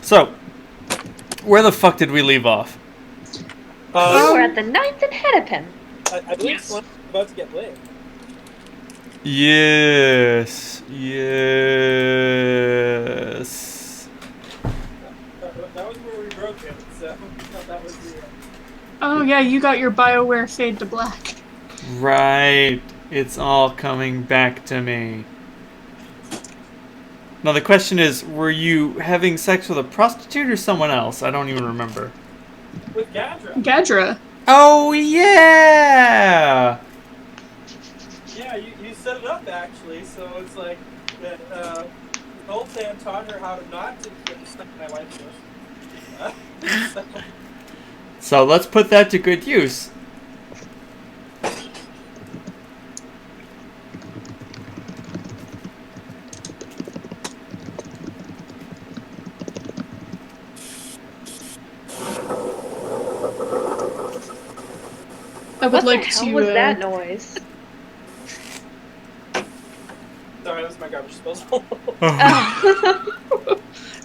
So, where the fuck did we leave off? You were at the 9th and Hennepin. I believe yes. Someone's about to get lit. Yes. That was where we broke it, so that was the... Oh yeah, you got your BioWare fade to black. Right. It's all coming back to me. Now the question is, were you having sex with a prostitute or someone else? I don't even remember. With Gadra. Gadra. Oh, yeah! Yeah, you set it up, actually, so it's like that Zoltan taught her how to not to get stuck in my wife's So let's put that to good use. I would like to. What was that noise? Sorry, that was my garbage disposal. I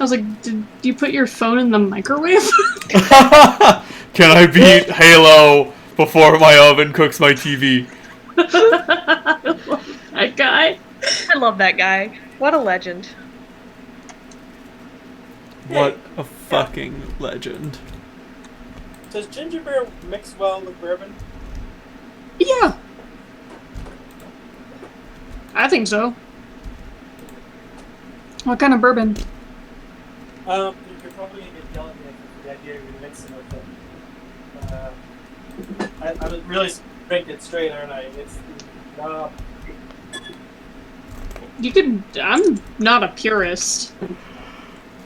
was like, did you put your phone in the microwave? Can I beat Halo before my oven cooks my TV? That guy. I love that guy. What a legend. What a fucking legend. Does ginger beer mix well with bourbon? Yeah. I think so. What kind of bourbon? You're probably going to get yelled at me for the idea of mixing with it. I would really drink it straight, aren't I? It's You could. I'm not a purist.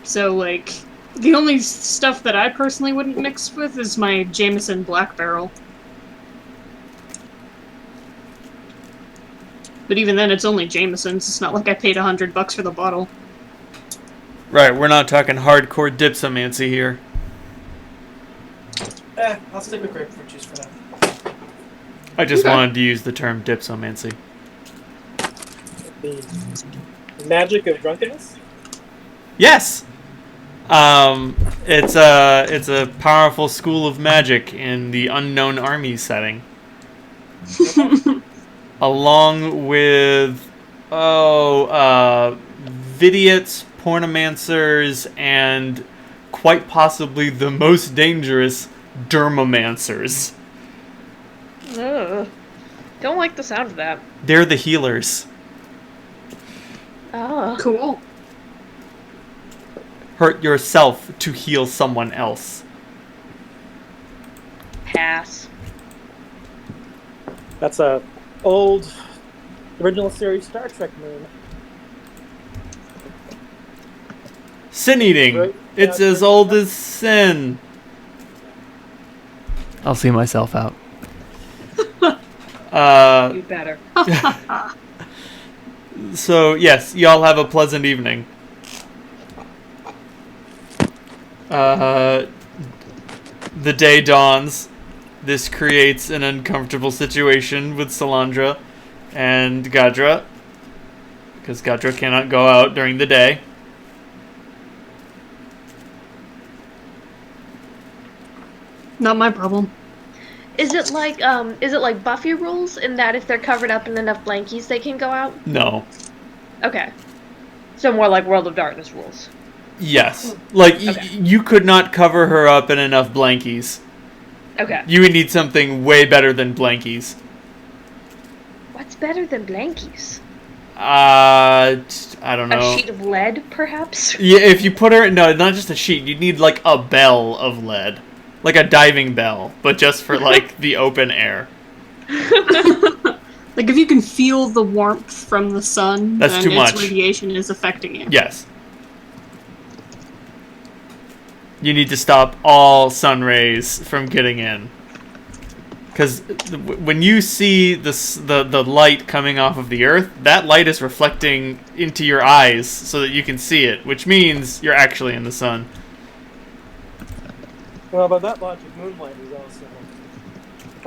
So, like, the only stuff that I personally wouldn't mix with is my Jameson Black Barrel. But even then, it's only Jameson's. It's not like I paid $100 for the bottle. Right, we're not talking hardcore dipsomancy here. I'll stick with grapefruit juice for now. I just wanted to use the term dipsomancy. The magic of drunkenness? Yes! It's a powerful school of magic in the unknown army setting. Along with, vidiots, pornomancers, and quite possibly the most dangerous dermomancers. Ugh. Don't like the sound of that. They're the healers. Oh. Cool. Hurt yourself to heal someone else. Pass. That's a old original series Star Trek meme. Sin eating. Right. It's as old as sin. I'll see myself out. You better. So, yes, y'all have a pleasant evening. The day dawns. This creates an uncomfortable situation with Salandra and Gadra, because Gadra cannot go out during the day. Not my problem. Is it like Buffy rules in that if they're covered up in enough blankies they can go out? No. Okay. So more like World of Darkness rules. Yes. Like, Okay. you could not cover her up in enough blankies. Okay. You would need something way better than blankies. What's better than blankies? I don't know. A sheet of lead, perhaps? Yeah, if you put her... No, not just a sheet. You'd need, like, a bell of lead. Like a diving bell, but just for, like, the open air. Like, if you can feel the warmth from the sun, That's then too much. its radiation is affecting you. Yes. You need to stop all sun rays from getting in. Because when you see the light coming off of the Earth, that light is reflecting into your eyes so that you can see it, which means you're actually in the sun. Well, by that logic, moonlight is also...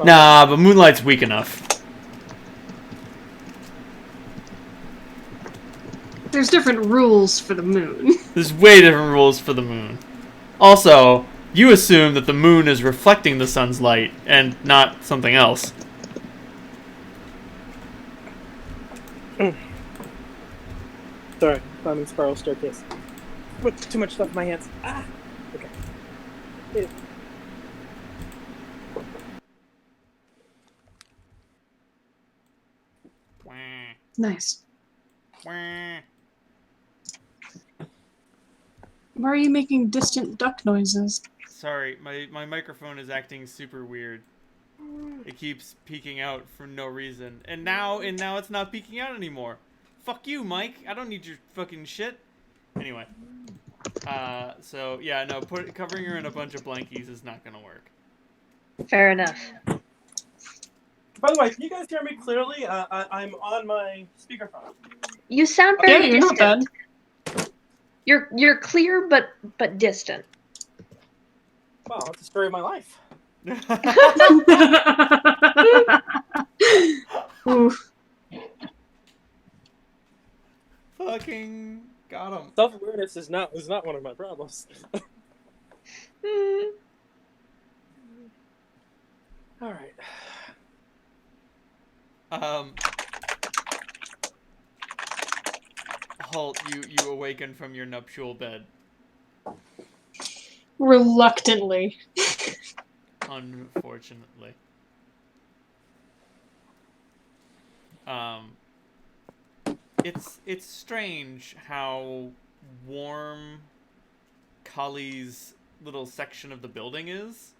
Nah, but moonlight's weak enough. There's different rules for the moon. There's way different rules for the moon. Also, you assume that the moon is reflecting the sun's light and not something else. Sorry, climbing spiral staircase. With too much stuff in my hands. Ah! Okay. Yeah. Nice. Wah. Why are you making distant duck noises? Sorry, my microphone is acting super weird. It keeps peeking out for no reason. And now it's not peeking out anymore. Fuck you, Mike. I don't need your fucking shit. Anyway. So yeah, no, covering her in a bunch of blankies is not gonna work. Fair enough. By the way, can you guys hear me clearly? I'm on my speakerphone. You sound Yeah, very you're not distant. bad. You're clear but distant. Wow, that's the story of my life. Oof. Fucking got him. Self-awareness is not one of my problems. All right. Halt, you awaken from your nuptial bed. Reluctantly. Unfortunately. It's strange how warm Kali's little section of the building is.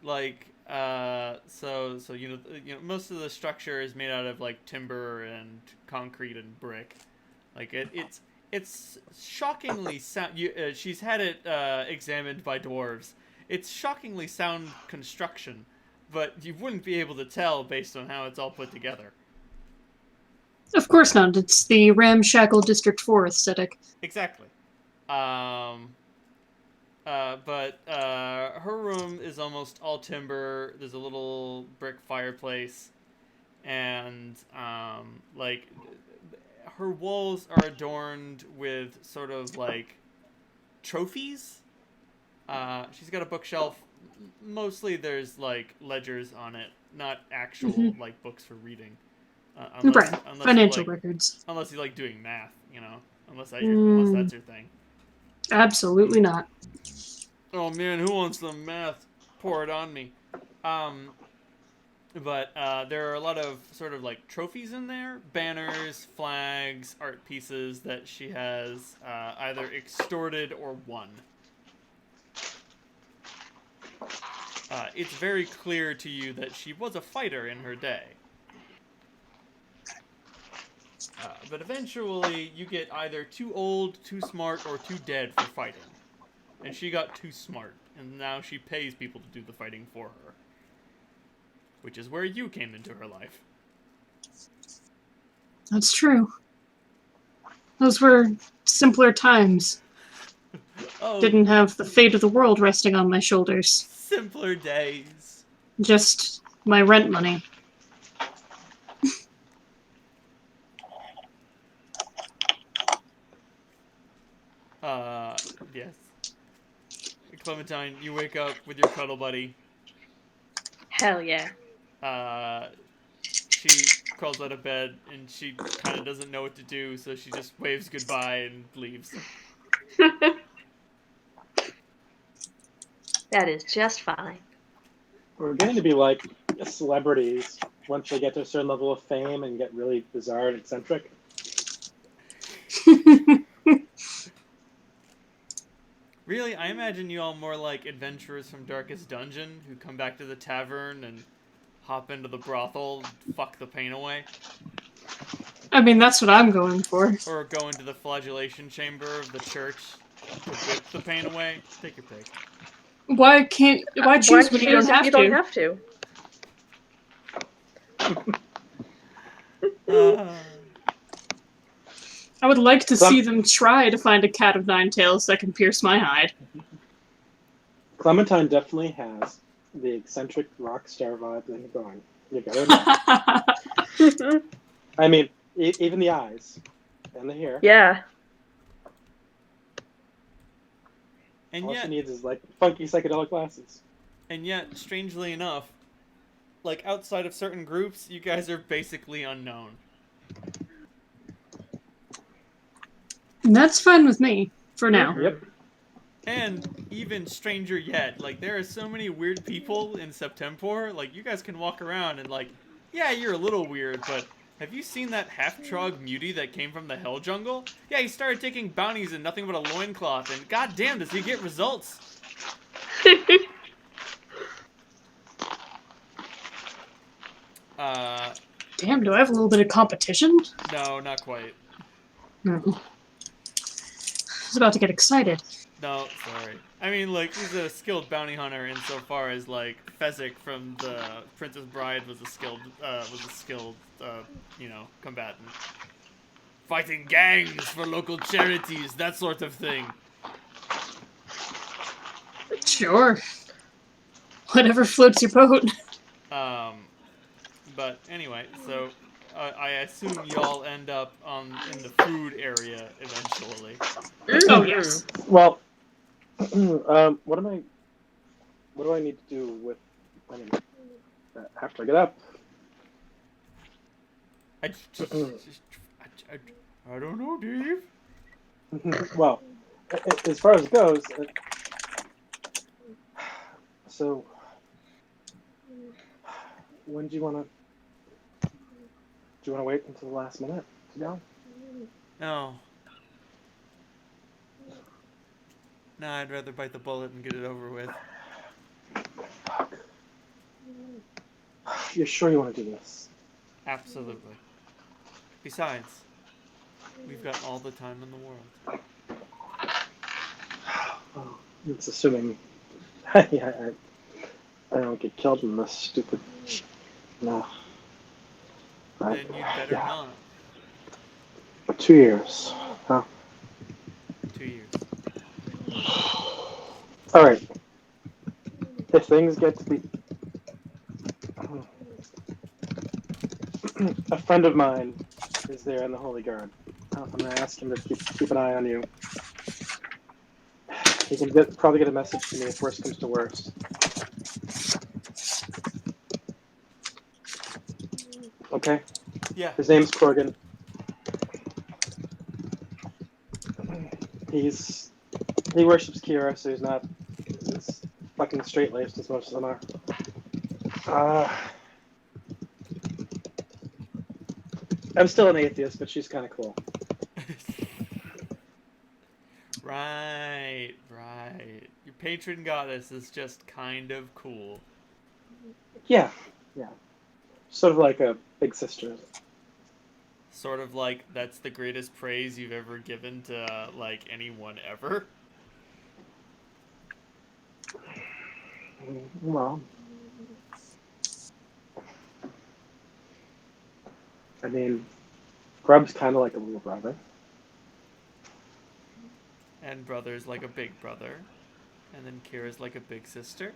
Like, so you know, most of the structure is made out of like timber and concrete and brick. Like it's shockingly sound. She's had it examined by dwarves. It's shockingly sound construction, but you wouldn't be able to tell based on how it's all put together. Of course not. It's the ramshackle District 4 aesthetic. Exactly. But her room is almost all timber. There's a little brick fireplace, and like her walls are adorned with sort of like trophies. She's got a bookshelf. Mostly there's like ledgers on it, not actual like books for reading. Unless Financial you, like, records. Unless you like doing math, you know. Unless that's your thing. Absolutely not. Oh man, who wants the math? Pour it on me. But there are a lot of sort of like trophies in there, banners, flags, art pieces that she has either extorted or won. It's very clear to you that she was a fighter in her day. But eventually, you get either too old, too smart, or too dead for fighting. And she got too smart, and now she pays people to do the fighting for her. Which is where you came into her life. That's true. Those were simpler times. Oh, Didn't have the fate of the world resting on my shoulders. simpler days. Just my rent money. Yes. Clementine, you wake up with your cuddle buddy. Hell yeah. She crawls out of bed, and she kind of doesn't know what to do, so she just waves goodbye and leaves. That is just fine. We're getting to be like celebrities once they get to a certain level of fame and get really bizarre and eccentric. Really, I imagine you all more like adventurers from Darkest Dungeon who come back to the tavern and hop into the brothel, fuck the pain away. I mean, that's what I'm going for. Or go into the flagellation chamber of the church to whip the pain away. Take your pick. Why choose when you don't have you to? don't have to? I would like to see them try to find a cat of nine tails that can pierce my hide. Clementine definitely has the eccentric rock star vibe that you're going. You gotta admit. I mean, even the eyes. and the hair. Yeah. And All yet, she needs is like funky psychedelic glasses. and yet, strangely enough, like outside of certain groups, you guys are basically unknown. And that's fine with me for now. Yep. And even stranger yet, like there are so many weird people in Septemport. Like you guys can walk around and like, yeah, you're a little weird, but have you seen that half-trog mutie that came from the Hell Jungle? Yeah, he started taking bounties in nothing but a loincloth, and goddamn, does he get results? Damn, do I have a little bit of competition? No, not quite. No. I was about to get excited. No, sorry. I mean, like, he's a skilled bounty hunter insofar as, like, Fezzik from the Princess Bride was a skilled, combatant. Fighting gangs for local charities, that sort of thing. Sure. Whatever floats your boat. But anyway, so I assume y'all end up in the food area eventually. Oh, yes. Well, what do I need to do with? I mean, after I get up. I don't know, Dave. Well, as far as it goes, so when do you want to? Do you want to wait until the last minute to go? No. No, I'd rather bite the bullet and get it over with. Fuck. You're sure you want to do this? Absolutely. Besides, we've got all the time in the world. Oh, it's assuming I don't get killed in this stupid. No. Then you'd better not. 2 years. Huh? 2 years. All right. If things get to be, a friend of mine is there in the Holy Guard. I'm gonna ask him to keep an eye on you. He can probably get a message to me if worst comes to worst. Okay. Yeah. His name's Corgan. He worships Kira, so he's not as fucking straight-laced as most of them are. I'm still an atheist, but she's kind of cool. Right. Your patron goddess is just kind of cool. Yeah. Sort of like a big sister. Sort of like that's the greatest praise you've ever given to, like, anyone ever. Well, I mean, Grub's kind of like a little brother. And brother's like a big brother. And then Kira's like a big sister.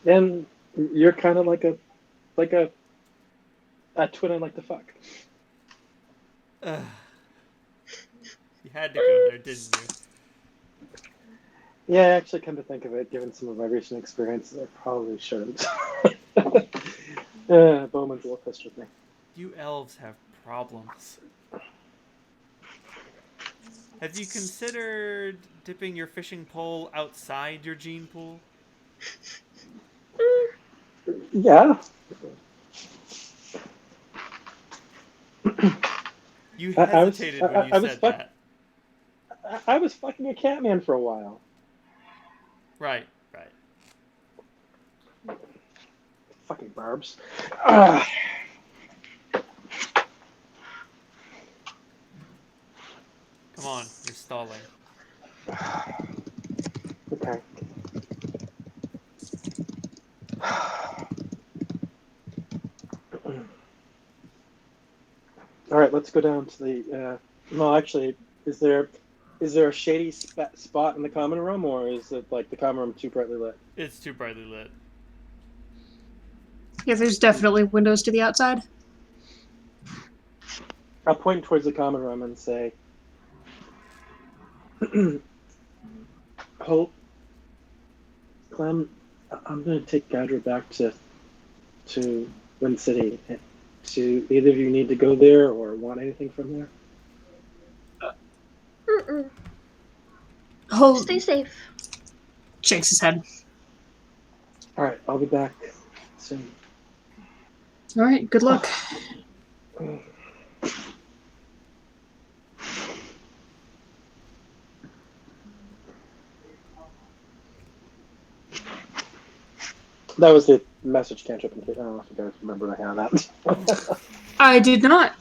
And you're kind of like a twin I like to fuck. You had to go there, didn't you? Yeah, actually, come to think of it, given some of my recent experiences, I probably shouldn't. Bowman's a little pissed with me. You elves have problems. Have you considered dipping your fishing pole outside your gene pool? Yeah. You hesitated when you said that. I was fucking a Catman for a while. Right. Fucking barbs. Come on, you're stalling. Okay. All right, let's go down to the. No, actually, is there a shady spot in the common room, or is it like the common room too brightly lit? It's too brightly lit. Yeah, there's definitely windows to the outside. I'll point towards the common room and say, Hope, Clem, I'm going to take Gadra back to Wind City. Do either of you need to go there or want anything from there? Mm-mm. Hold. Stay safe. Shakes his head. All right, I'll be back soon. All right. Good luck. That was the message cantrip. I don't know if you guys remember I had that. I did not.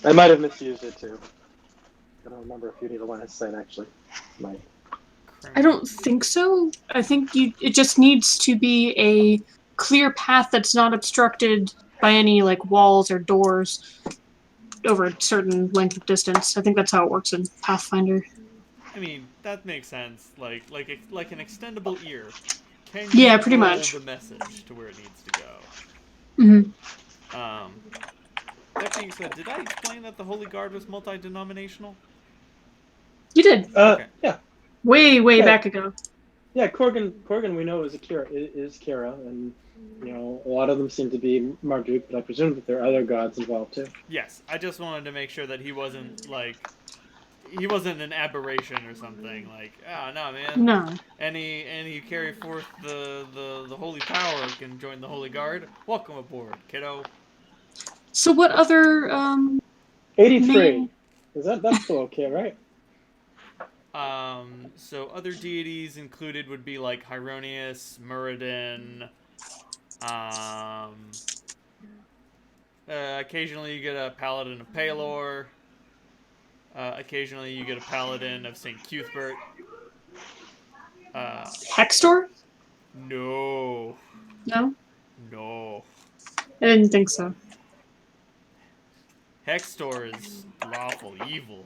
I might have misused it too. I don't remember if you need a line of sight actually. Might. I don't think so. I think it just needs to be a clear path that's not obstructed by any like walls or doors over a certain length of distance. I think that's how it works in Pathfinder. I mean, that makes sense. Like an extendable ear. Can Yeah, you pretty roll much. the message to where it needs to go? Mm-hmm. That being said, did I explain that the Holy Guard was multi-denominational? You did. Okay. Yeah. Way Yeah. back ago. Yeah, Korgan we know is Kira, and a lot of them seem to be Marduk, but I presume that there are other gods involved too. Yes, I just wanted to make sure that he wasn't an aberration or something. Like, no, man. No. Any you carry forth the holy power can join the Holy Guard. Welcome aboard, kiddo. So what other 83. Man. That's still okay, right? So other deities included would be like Hyronius, Muradin. Occasionally you get a paladin of Palor. Occasionally you get a paladin of St. Cuthbert. Hextor? No. No? No. I didn't think so. Hextor is lawful evil.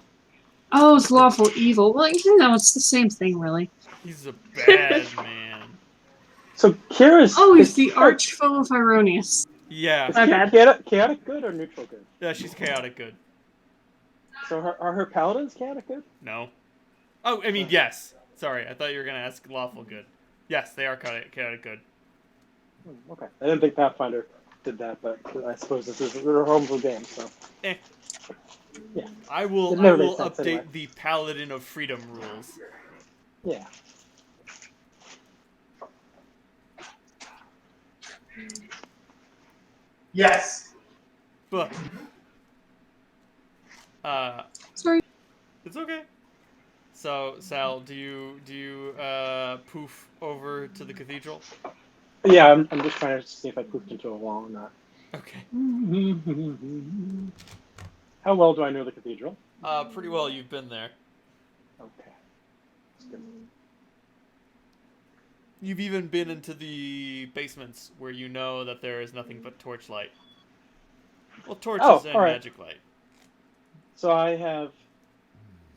Oh, it's lawful evil. Well, no, it's the same thing, really. He's a bad man. So Kira's. Oh, he's the arch foe of Hyronius. Yeah. Is My bad. chaotic good or neutral good? Yeah, she's chaotic good. So are her paladins chaotic good? No. Oh, I mean, yes. Sorry, I thought you were going to ask lawful good. Yes, they are chaotic good. Okay. I didn't think Pathfinder did that, but I suppose this is a homebrew game, so. Eh. Yeah. I will It never made sense update anyway. the Paladin of Freedom rules. Yeah. Yes. But, Sorry. it's okay. So, Sal, do you poof over to the cathedral? Yeah, I'm just trying to see if I poofed into a wall or not. Okay. How well do I know the cathedral? Pretty well, you've been there. Okay. That's good. You've even been into the basements where you know that there is nothing but torchlight. Well, torches and alright. magic light. So I have.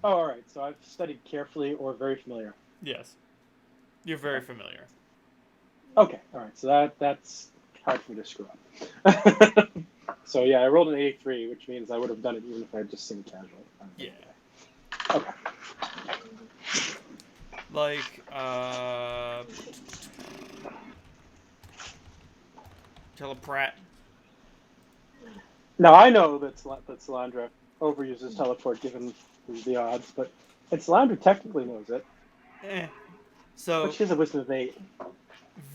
Oh, all right. So I've studied carefully or very familiar. Yes. You're very familiar. Okay. All right. So that's hard for me to screw up. So yeah, I rolled an 83, which means I would have done it even if I had just seen casual. Yeah. Okay. Like, Teleprat. Now I know that Salandra overuses teleport given the odds, but Salandra technically knows it. So, But she has a wisdom of 8.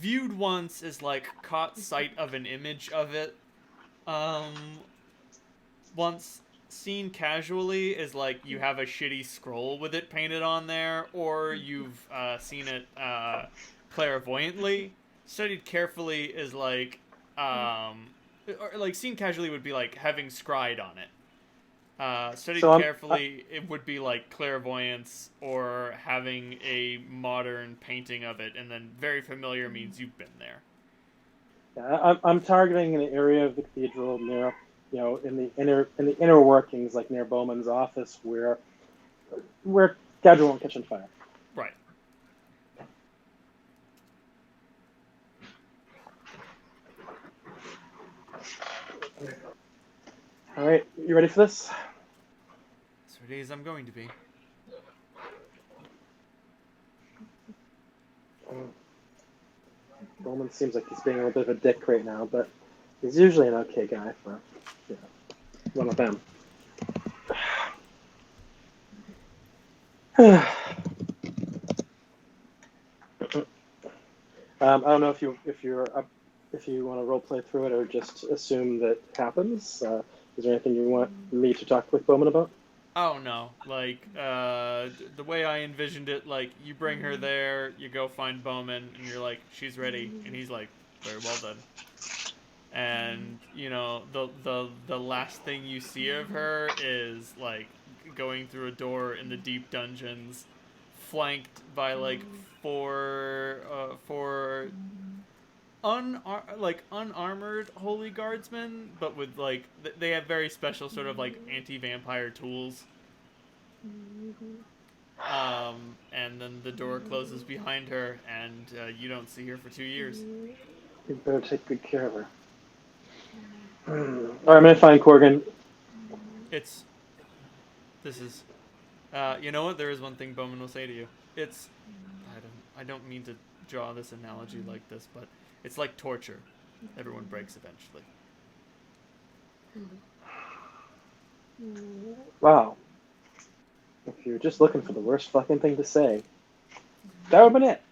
viewed once is like caught sight of an image of it. Once seen casually is like you have a shitty scroll with it painted on there, or you've seen it clairvoyantly. Studied carefully is like, or like seen casually would be like having scryed on it. Studied So carefully, it would be like clairvoyance or having a modern painting of it, and then very familiar means you've been there. Yeah, I'm targeting an area of the cathedral near, in the inner workings, like near Bowman's office, where Gadra won't catch on fire. Right. All right, you ready for this? As ready as I'm going to be. Bowman seems like he's being a little bit of a dick right now, but he's usually an okay guy for, one of them. I don't know if you want to role play through it or just assume that happens. Is there anything you want me to talk with Bowman about? Oh no, like the way I envisioned it, like you bring her there, you go find Bowman, and you're like, she's ready, and he's like, very well then. And the last thing you see of her is like going through a door in the deep dungeons, flanked by like four unarmored holy guardsmen, but with like they have very special sort of like anti-vampire tools. And then the door closes behind her, and you don't see her for 2 years. You better take good care of her. All right, I'm gonna find Corgan. This is, you know what? There is one thing Bowman will say to you. I don't mean to draw this analogy like this, but it's like torture. Everyone breaks eventually. Wow. If you're just looking for the worst fucking thing to say, that would've been it.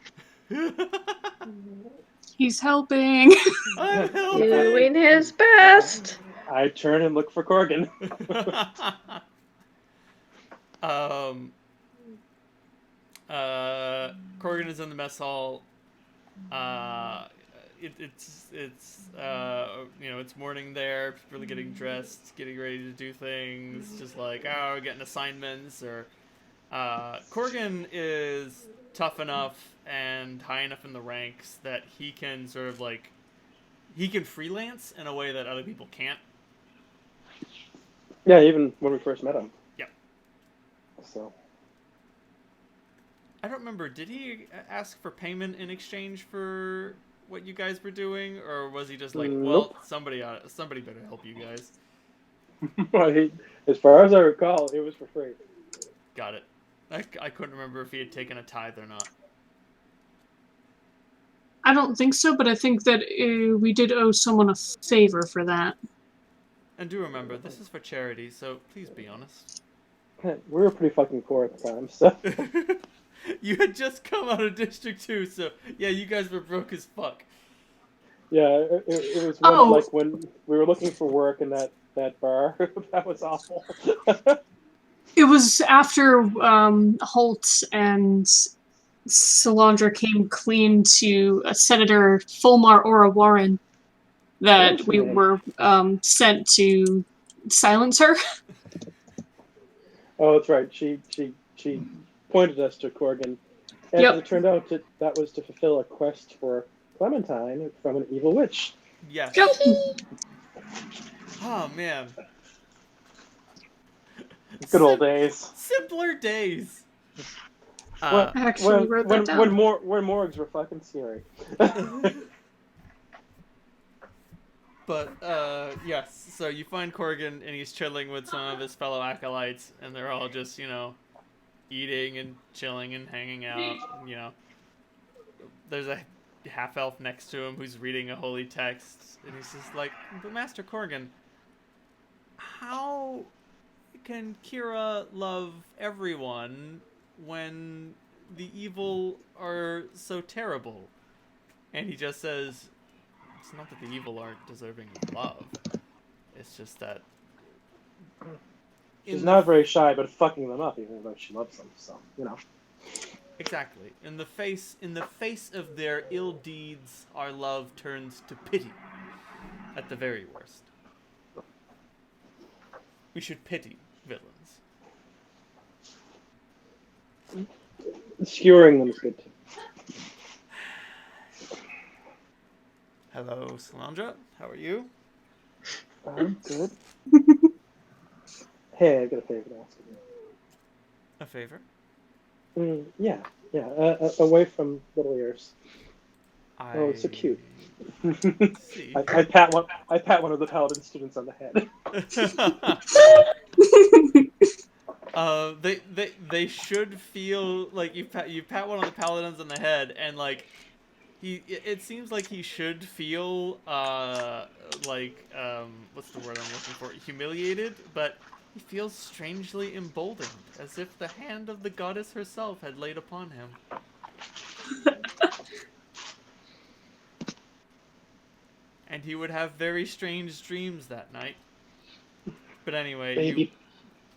He's helping. I'm Doing his best. I turn and look for Corgan. Corgan is in the mess hall. It's it's morning there. People are getting dressed, getting ready to do things. Just like getting assignments or. Corgan is tough enough and high enough in the ranks that he can sort of like he can freelance in a way that other people can't. Yeah, even when we first met him. Yep. So. I don't remember. Did he ask for payment in exchange for what you guys were doing, or was he just like, Nope. well, somebody better help you guys? As far as I recall, it was for free. Got it. I couldn't remember if he had taken a tithe or not. I don't think so, but I think that we did owe someone a favor for that. And do remember, this is for charity, so please be honest. We were pretty fucking poor at the time, so. You had just come out of District 2, so yeah, you guys were broke as fuck. Yeah, it was like when we were looking for work in that bar. That was awful. It was after Holt and Solandra came clean to Senator Fulmar Ora Warren that we were sent to silence her. Oh, that's right. She pointed us to Corgan, and It turned out that was to fulfill a quest for Clementine from an evil witch. Yes. Yep. Oh man. Good old days. Simpler days. I actually wrote that down. When morgues were fucking scary. But yes, so you find Corgan and he's chilling with some of his fellow acolytes, and they're all just eating and chilling and hanging out. There's a half elf next to him who's reading a holy text, and he's just like, "But Master Corgan, how can Kira love everyone when the evil are so terrible?" And he just says, "It's not that the evil aren't deserving of love. It's just that she's not very shy about fucking them up, even though she loves them. So Exactly. In the face of their ill deeds, our love turns to pity. At the very worst, we should pity villains. Skewering them is good too." Hello, Solandra. How are you? I'm good. Hey, I've got a favor to ask you. A favor? Yeah. Away from little ears. Oh, it's so cute. See. I pat one of the paladin students on the head. They should feel like you pat one of the paladins on the head, and like it seems like he should feel what's the word I'm looking for, humiliated, but he feels strangely emboldened, as if the hand of the goddess herself had laid upon him. And he would have very strange dreams that night. But anyway,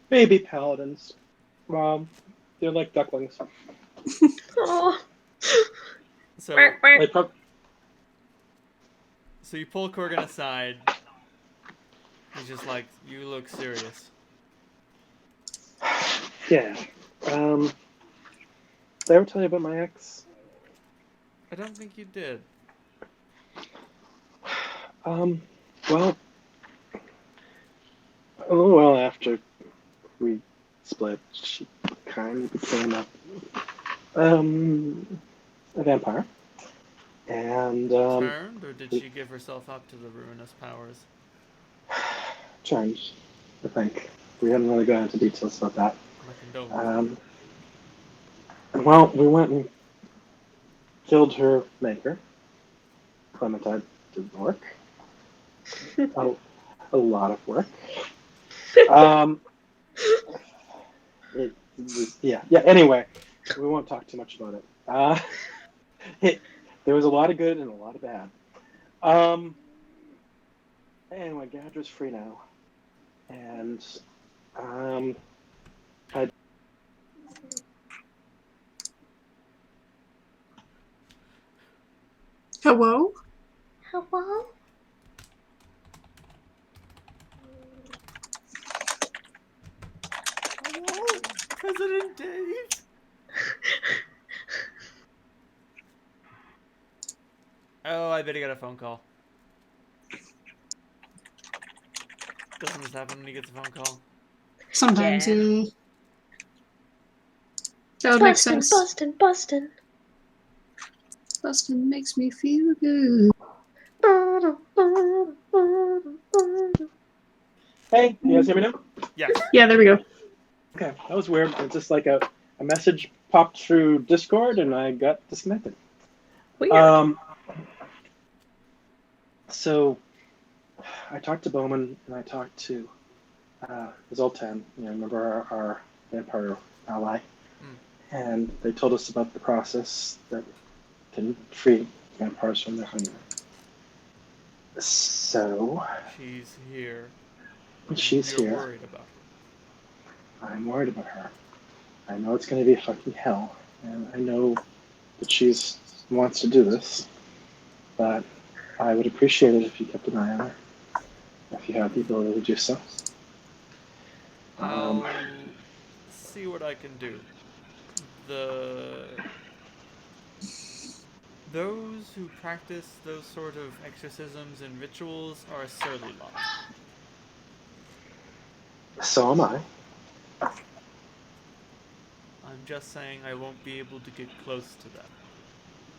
Baby paladins. They're like ducklings. Oh. so They prob- so you pull Corgan aside. He's just like, "You look serious." Yeah. Did I ever tell you about my ex? I don't think you did. Well, a little while after we split, she kind of became a vampire. And, Turned, or did she give herself up to the ruinous powers? turned, I think. We haven't really gone into details about that. My condolences. Well, we went and killed her maker. Clementine did work. A lot of work. Yeah. Anyway, we won't talk too much about it. There was a lot of good and a lot of bad. Anyway, Gadra's free now, and Hello? Hello? President Dave. Oh, I bet he got a phone call. Doesn't this happen when he gets a phone call? Sometimes, Yeah. yeah. That would make sense. Bustin'. Bustin' makes me feel good. hey, you guys hear me now? Yes. Yeah, there we go. Okay, that was weird. It's just like a message popped through Discord, and I got disconnected. Weird. So I talked to Bowman, and I talked to Zoltan, remember our vampire ally, and they told us about the process that can free vampires from their hunger. So She's here. she's You're here. worried about her. I'm worried about her. I know it's going to be fucking hell, and I know that she wants to do this, but I would appreciate it if you kept an eye on her, if you have the ability to do so. I'll see what I can do. Those who practice those sort of exorcisms and rituals are a surly lot. So am I. I'm just saying I won't be able to get close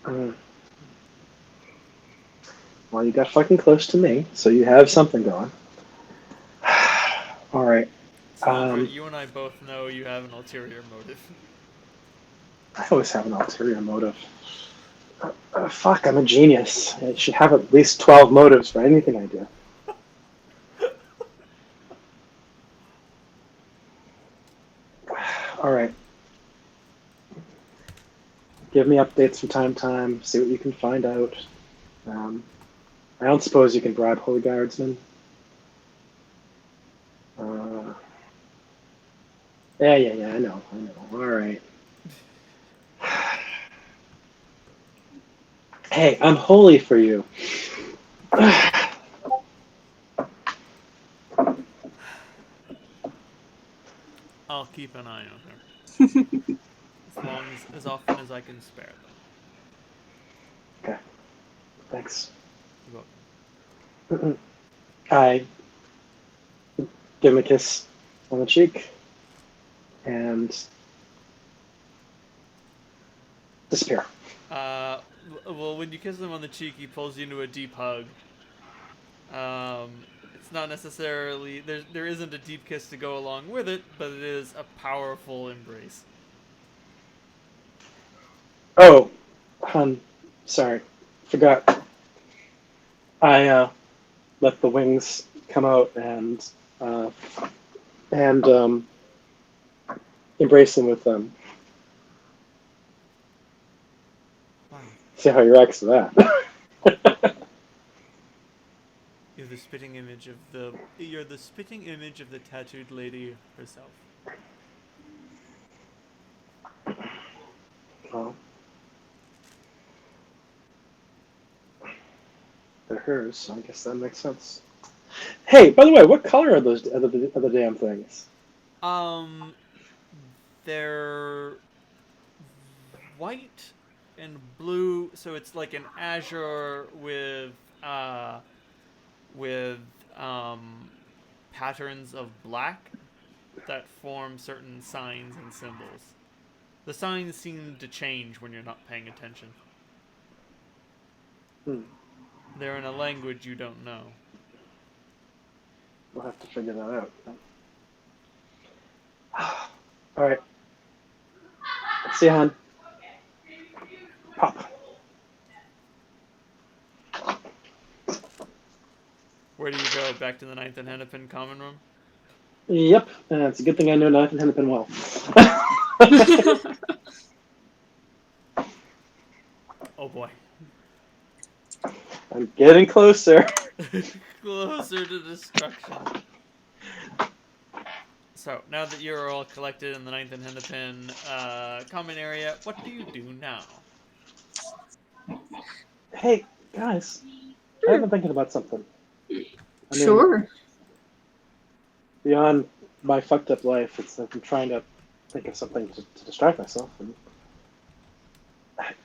to them. Well, you got fucking close to me, so you have something going. All right. Sandra, you and I both know you have an ulterior motive. I always have an ulterior motive. Fuck, I'm a genius. I should have at least 12 motives for anything I do. All right. Give me updates from time to time. See what you can find out. I don't suppose you can bribe Holy Guardsmen. Yeah. I know. All right. Hey, I'm holy for you. I'll keep an eye on her. as often as I can spare them. Okay. Thanks. You're welcome. I give him a kiss on the cheek and disappear. Well, when you kiss him on the cheek, he pulls you into a deep hug. It's not necessarily there isn't a deep kiss to go along with it, but it is a powerful embrace. Oh, sorry, forgot. I let the wings come out and embrace him with them. Wow. See how he reacts to that. You're the spitting image of the tattooed lady herself. Well, they're hers, so I guess that makes sense. Hey, by the way, what color are those other damn things? They're white and blue, so it's like an azure with patterns of black that form certain signs and symbols. The signs seem to change when you're not paying attention. Hmm. They're in a language you don't know. We'll have to figure that out. All right. See you, hon. Pop. Where do you go? Back to the 9th and Hennepin common room? Yep, it's a good thing I know Nathan Hennepin well. Oh boy. I'm getting closer. Closer to destruction. So, now that you're all collected in the 9th and Hennepin common area, what do you do now? Hey, guys, I've been thinking about something. I mean, Sure. beyond my fucked up life, it's like I'm trying to think of something to distract myself. And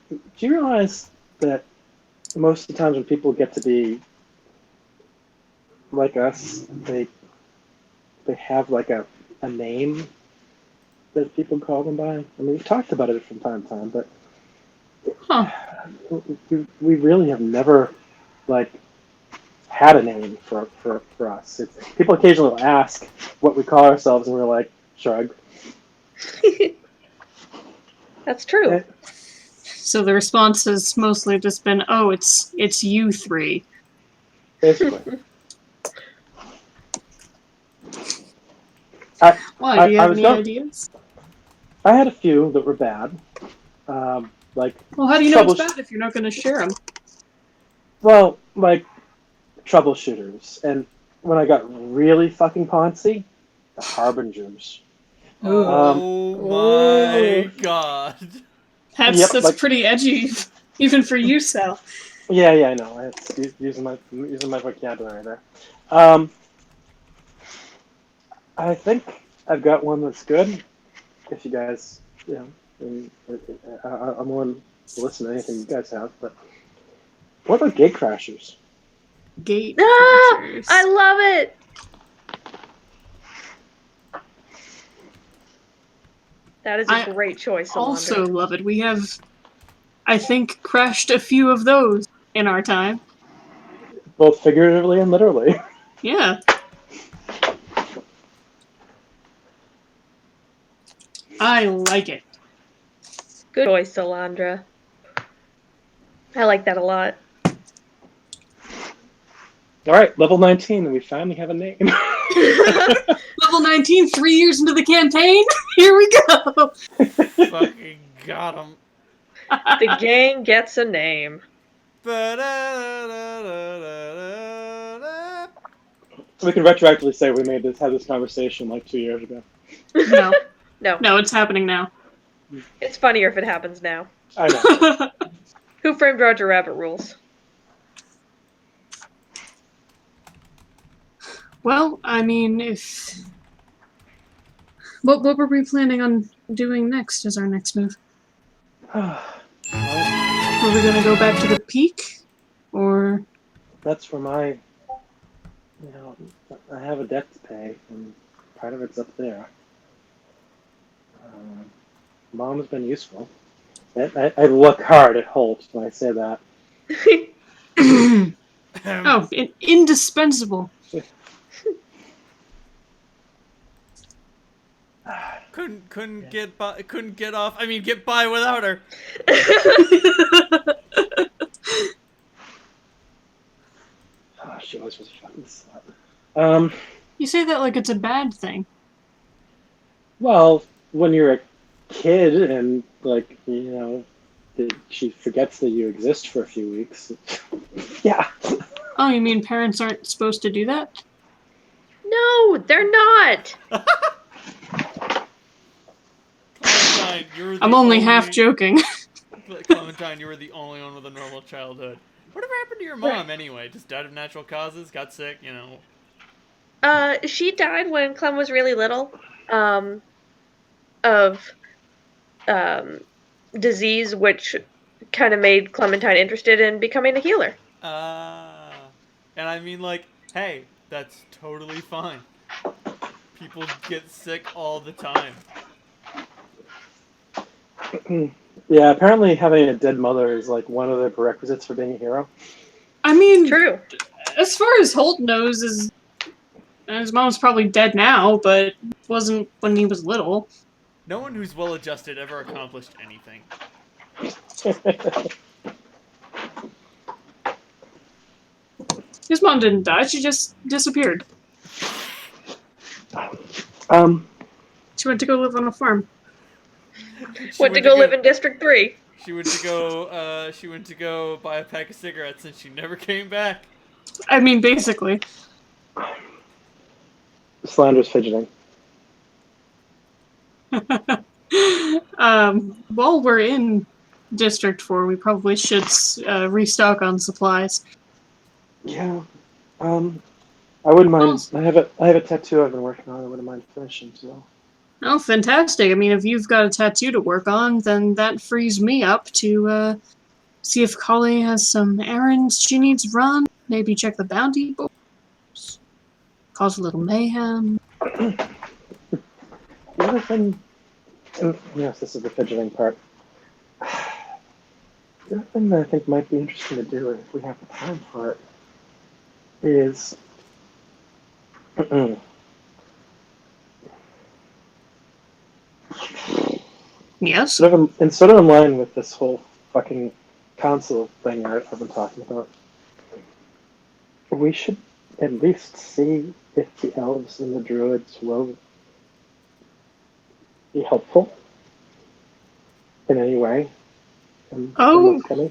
do you realize that most of the times when people get to be like us, they have like a name that people call them by? I mean, we've talked about it from time to time, but Huh. we really have never like had a name for us. People occasionally will ask what we call ourselves, and we're like, shrug. That's true. Eh, So the response has mostly just been, "Oh, it's you three." Basically. Why? Do you I have was any going. ideas? I had a few that were bad, like Well, how do you know it's bad if you're not going to share them? well, like troubleshooters, and when I got really fucking poncy, the harbingers. Oh my god. That's Yep, like pretty edgy, even for you, Sal. yeah, I know. It's using my vocabulary there. Um, I think I've got one that's good. If you guys, I'm willing to listen to anything you guys have. But what about gate crashers? Gate Ah, crashers. I love it. That is a great choice, Alondra. Also love it. We have, I think, crashed a few of those in our time. Both figuratively and literally. Yeah. I like it. Good choice, Alondra. I like that a lot. All right, level 19, and we finally have a name. Level 19, 3 years into the campaign. Here we go. Fucking got him. The gang gets a name. So we can retroactively say we had this conversation like 2 years ago. No. No. No, it's happening now. It's funnier if it happens now. I know. Who framed Roger Rabbit rules? Well, I mean, if... What were we planning on doing next as our next move? Well, Were we going to go back to the peak? Or... that's where I have a debt to pay, and part of it's up there. Mom's been useful. I look hard at Holt when I say that. Oh, indispensable. Couldn't get by, couldn't get off. I mean, get by without her. Oh, she always was a fucking slut. You say that like it's a bad thing. Well, when you're a kid and like she forgets that you exist for a few weeks. Yeah. Oh, you mean parents aren't supposed to do that? No, they're not. Clementine, you're the I'm only half joking. Clementine, you were the only one with a normal childhood. Whatever happened to your mom anyway? Just died of natural causes? Got sick? You know? She died when Clem was really little. Of disease, which kind of made Clementine interested in becoming a healer. And I mean, like, hey, that's totally fine. People get sick all the time. Yeah, apparently having a dead mother is like one of the prerequisites for being a hero. I mean, True. as far as Holt knows, his mom's probably dead now, but wasn't when he was little. No one who's well-adjusted ever accomplished anything. His mom didn't die, she just disappeared. She went to go live on a farm. Went to go live in District 3. She went to go buy a pack of cigarettes and she never came back. I mean, basically. Slander's fidgeting. While we're in District 4, we probably should restock on supplies. Yeah. I wouldn't mind. I have a tattoo I've been working on. I wouldn't mind finishing too. Oh, fantastic. I mean, if you've got a tattoo to work on, then that frees me up to see if Collie has some errands she needs run. Maybe check the bounty boards. Cause a little mayhem. The other thing, and yes, this is the fidgeting part. The other thing that I think might be interesting to do, if we have the time for it, is Yes? sort of in line with this whole fucking council thing I've been talking about. We should at least see if the elves and the druids will be helpful in any way. In what's coming.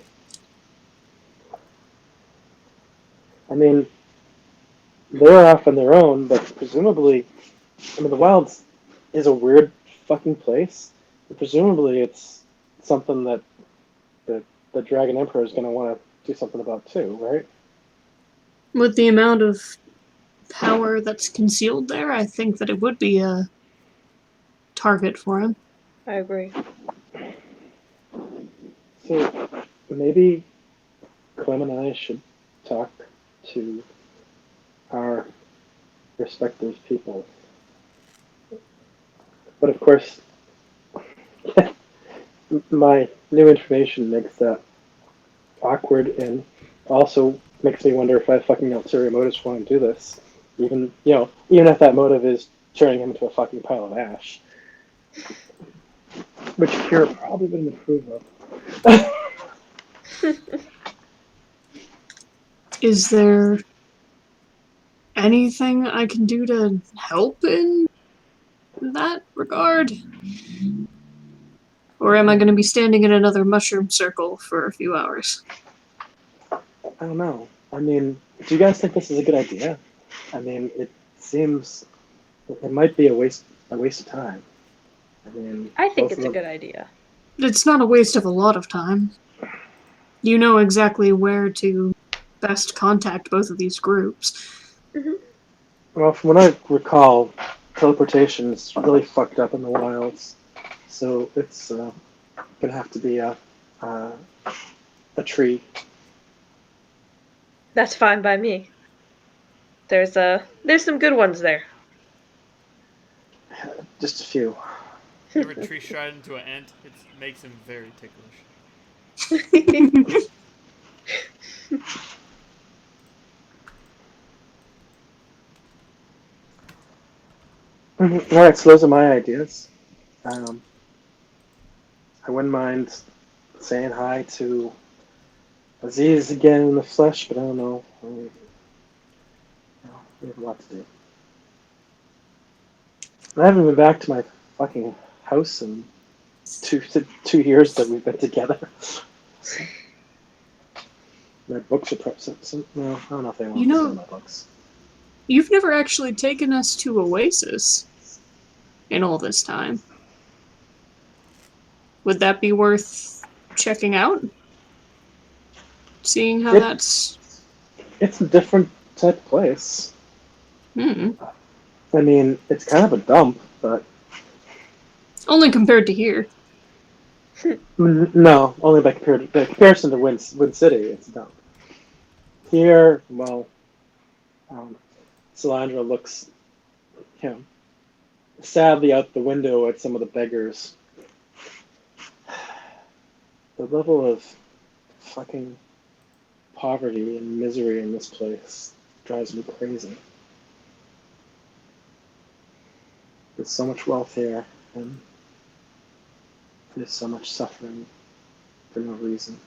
I mean, they're off on their own, but presumably, I mean, the Wilds is a weird fucking place. But presumably, it's something that the Dragon Emperor is going to want to do something about too, right? With the amount of power that's concealed there, I think that it would be a target for him. I agree. So maybe Clem and I should talk to our respective people. But of course, my new information makes that awkward and also makes me wonder if I have fucking ulterior motives for wanting to do this. Even if that motive is turning him into a fucking pile of ash. Which Kira probably wouldn't approve of. Is there anything I can do to help in that regard? Or am I going to be standing in another mushroom circle for a few hours? I don't know. I mean, do you guys think this is a good idea? I mean, it seems it might be a waste of time. I think it's a good idea. It's not a waste of a lot of time. You know exactly where to best contact both of these groups. Mm-hmm. Well, from what I recall, teleportation is really fucked up in the wilds, so it's gonna have to be a tree. That's fine by me. There's some good ones there. Just a few. Whenever a tree shot into an ant, it makes him very ticklish. All right, so those are my ideas. I wouldn't mind saying hi to Aziz again in the flesh, but I don't know. We have a lot to do. I haven't been back to my fucking house in 2 years that we've been together. My books are probably no. I don't know if they want You to know- send my books. You've never actually taken us to Oasis in all this time. Would that be worth checking out? Seeing how It- that's... It's a different type of place. Hmm. I mean, it's kind of a dump, but Only compared to here. no, only by comparison to Wind City, it's a dump. Here, well, Salandra looks, sadly out the window at some of the beggars. The level of fucking poverty and misery in this place drives me crazy. There's so much wealth here, and there's so much suffering for no reason.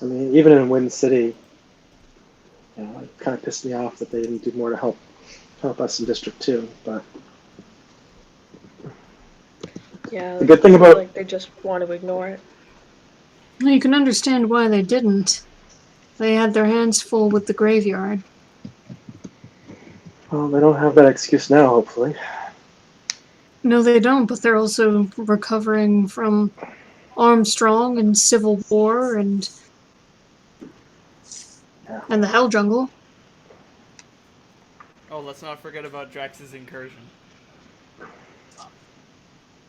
I mean, even in Wind City, it kind of pissed me off that they didn't do more to help us in District 2, but Yeah. the good thing I feel about like they just want to ignore it. Well, you can understand why they didn't. They had their hands full with the graveyard. well, they don't have that excuse now, hopefully. No, they don't, but they're also recovering from Armstrong and Civil War and the Hell Jungle. Oh, let's not forget about Drax's incursion.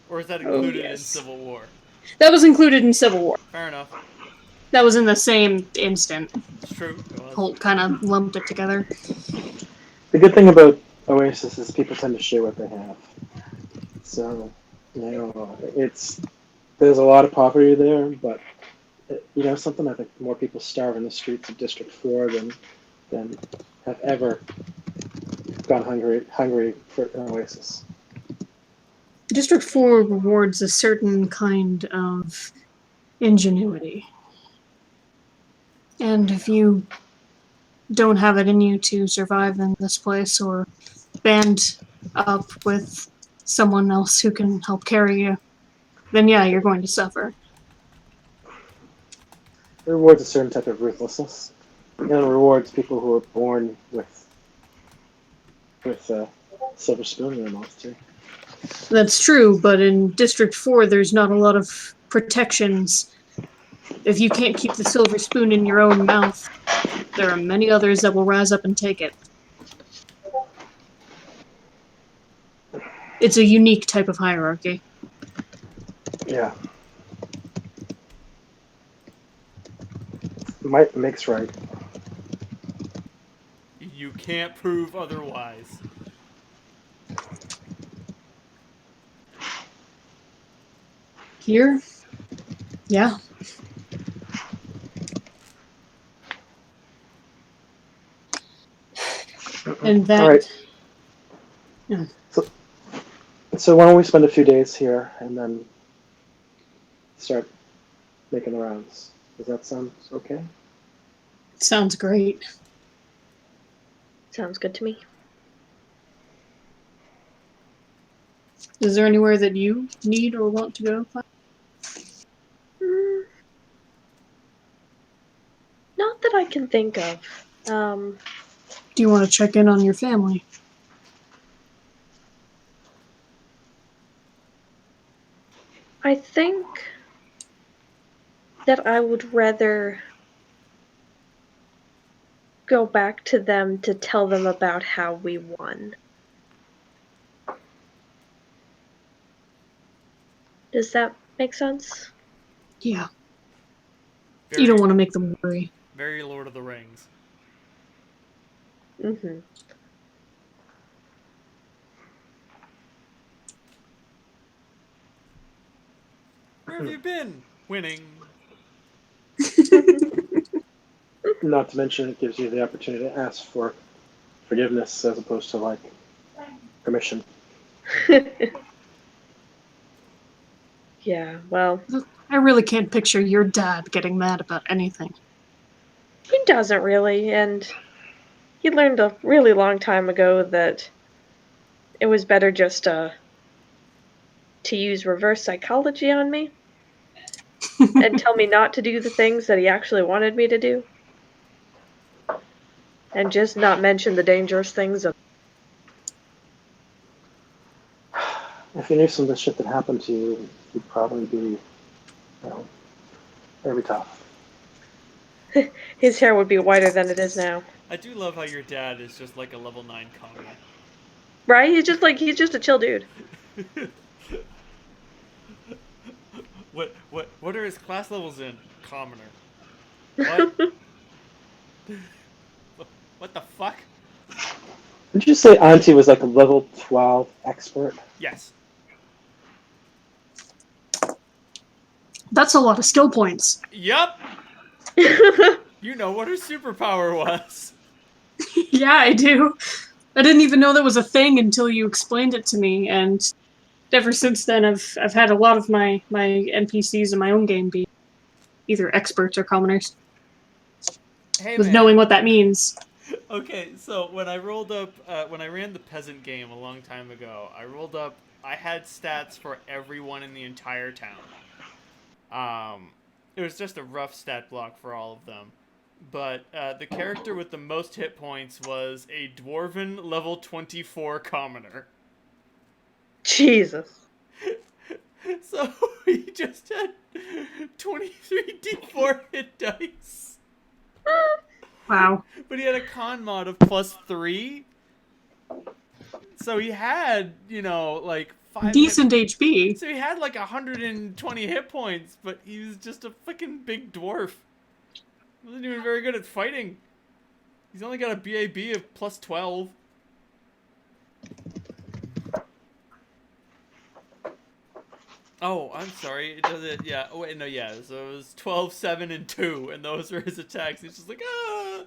Or is that included in Civil War? That was included in Civil War. Fair enough. That was in the same instant. It's true. It was. Holt kind of lumped it together. The good thing about Oasis is people tend to share what they have. So, there's a lot of poverty there, but something, I think more people starve in the streets of District 4 than have ever gone hungry for an Oasis. District 4 rewards a certain kind of ingenuity. And if you don't have it in you to survive in this place or band up with someone else who can help carry you, then yeah, you're going to suffer. It rewards a certain type of ruthlessness. And it rewards people who are born with a silver spoon in their mouth, too. That's true, but in District 4, there's not a lot of protections. If you can't keep the silver spoon in your own mouth, there are many others that will rise up and take it. It's a unique type of hierarchy. Yeah. Might makes right. You can't prove otherwise. Here? Yeah. And that... All right. Yeah. So why don't we spend a few days here and then start making the rounds? Does that sound okay? Sounds great. Sounds good to me. Is there anywhere that you need or want to go? Not that I can think of. Do you want to check in on your family? I think that I would rather go back to them to tell them about how we won. Does that make sense? Yeah. You don't want to make them worry. Very Lord of the Rings. Mm-hmm. Where have you been? Winning. Not to mention, it gives you the opportunity to ask for forgiveness as opposed to like permission. Yeah, well, I really can't picture your dad getting mad about anything. he doesn't really, and he learned a really long time ago that it was better just to use reverse psychology on me and tell me not to do the things that he actually wanted me to do. And just not mention the dangerous things of. If you knew some of the shit that happened to you, you'd probably be, you know, very tough. His hair would be whiter than it is now. I do love how your dad is just like a level 9 commoner. Right? He's just a chill dude. What are his class levels in? Commoner. What? What the fuck? Did you say Auntie was like a level 12 expert? Yes. That's a lot of skill points. Yup. You know what her superpower was. Yeah, I do. I didn't even know that was a thing until you explained it to me, and ever since then, I've had a lot of my NPCs in my own game be either experts or commoners, Hey with man. knowing what that means. Okay, so when I rolled up, when I ran the peasant game a long time ago, I had stats for everyone in the entire town. It was just a rough stat block for all of them. But the character with the most hit points was a dwarven level 24 commoner. Jesus. So he just had 23 d4 hit dice. Wow. But he had a con mod of +3. So he had, like 5 Decent HP. So he had like 120 hit points, but he was just a fucking big dwarf. He wasn't even very good at fighting. He's only got a BAB of +12. Oh, I'm sorry. It does it. Yeah. Oh wait, no. Yeah. So it was 12, 7, and 2, and those were his attacks. He's just like, ah.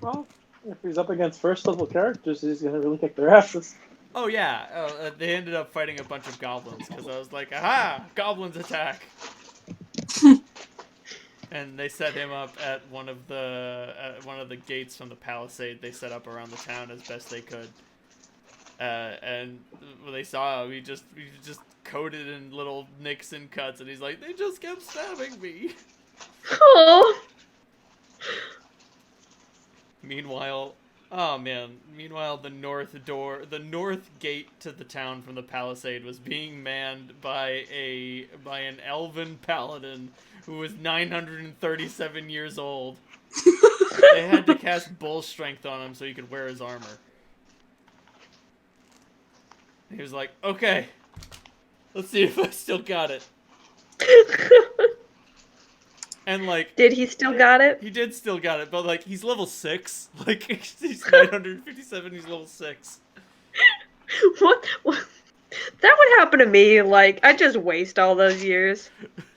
Well, if he's up against first level characters, he's gonna really kick their asses. Oh yeah. They ended up fighting a bunch of goblins because I was like, aha, goblins attack. And they set him up at one of the gates from the palisade they set up around the town as best they could. And when they saw him, he just coated in little nicks and cuts, and he's like, they just kept stabbing me. Oh. Meanwhile, the north gate to the town from the palisade was being manned by an elven paladin who was 937 years old. They had to cast bull strength on him so he could wear his armor. He was like, okay, let's see if I still got it. And like, Did he still got it? he did still got it, but like, he's level 6. Like, he's 957, he's level 6. What? That would happen to me. Like, I just waste all those years.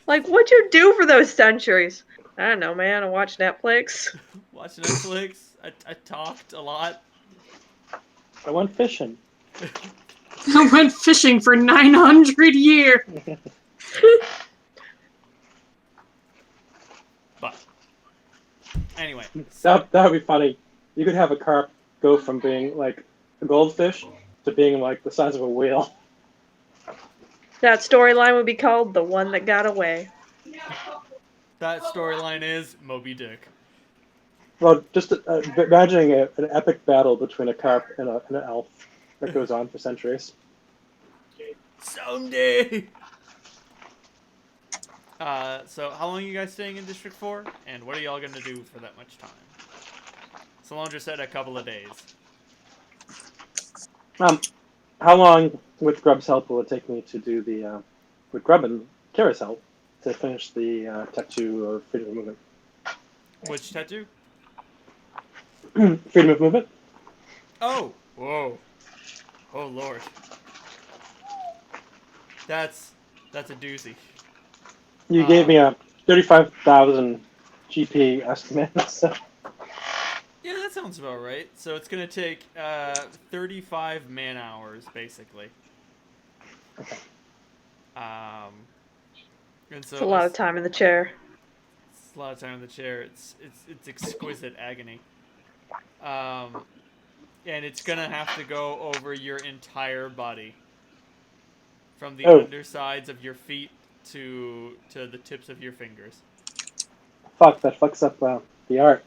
Like, what'd you do for those centuries? I don't know, man. I watch Netflix. Watch Netflix. I talked a lot. I went fishing. I went fishing for 900 years. But anyway, That would be funny. You could have a carp go from being like a goldfish to being like the size of a whale. That storyline would be called "The One That Got Away." that storyline is Moby Dick. Well, just imagining an epic battle between a carp and an elf that goes on for centuries. Someday. So how long are you guys staying in District 4? And what are y'all gonna do for that much time? Solandra said a couple of days. How long, with Grub's help, will it take me to do the with Grub and Kara's help to finish the tattoo or freedom of movement. Which tattoo? Freedom of movement. Oh, whoa, oh lord, that's a doozy. You gave me a 35,000 GP estimate. So. Yeah, that sounds about right. So it's gonna take 35 man hours basically. Okay. And so It's a lot of time in the chair. it's a lot of time in the chair. It's exquisite agony. And it's gonna have to go over your entire body, from the undersides of your feet to the tips of your fingers. Fuck, that fucks up the art.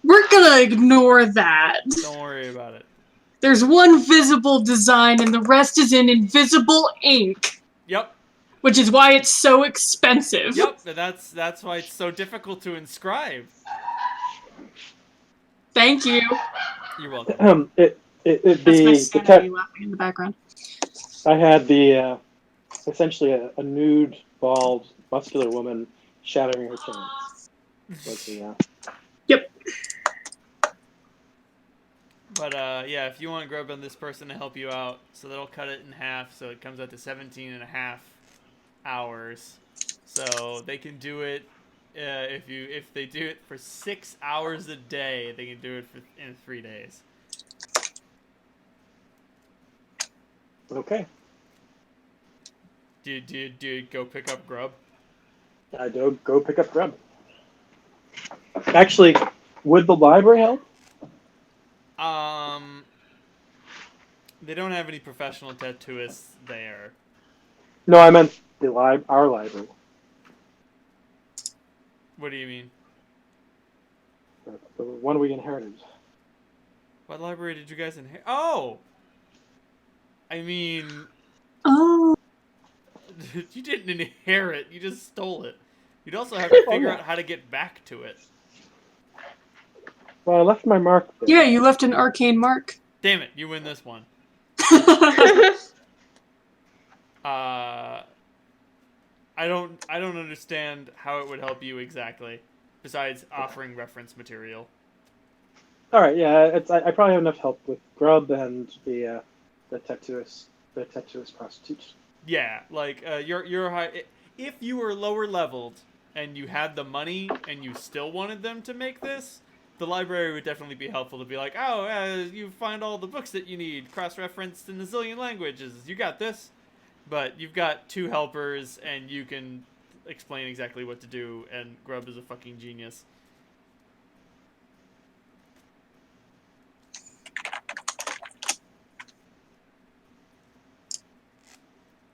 We're gonna ignore that. Don't worry about it. There's one visible design and the rest is in invisible ink. Yep. Which is why it's so expensive. Yep, that's why it's so difficult to inscribe. Thank you. You're welcome. That's my sanity laughing in the background. I had the essentially a nude, bald, muscular woman shattering her chains. Was the Yep. But yeah, if you want Grub and this person to help you out, so that'll cut it in half, so it comes out to 17 and a half hours. So they can do it if they do it for 6 hours a day, they can do it in 3 days. Okay. Do you go pick up Grub? I do go pick up Grub. Actually, would the library help? They don't have any professional tattooists there. No, I meant our library. What do you mean? The one we inherited. What library did you guys inherit? Oh! I mean... Oh. You didn't inherit, you just stole it. You'd also have to figure out how to get back to it. Well, I left my mark there. Yeah, you left an arcane mark. Damn it, you win this one. I don't understand how it would help you exactly, besides offering reference material. All right, yeah, I probably have enough help with Grub and the tattooist prostitute. Yeah, like you're high. If you were lower leveled and you had the money and you still wanted them to make this, the library would definitely be helpful to be like, oh, you find all the books that you need, cross-referenced in a zillion languages. You got this. But you've got 2 helpers, and you can explain exactly what to do, and Grub is a fucking genius.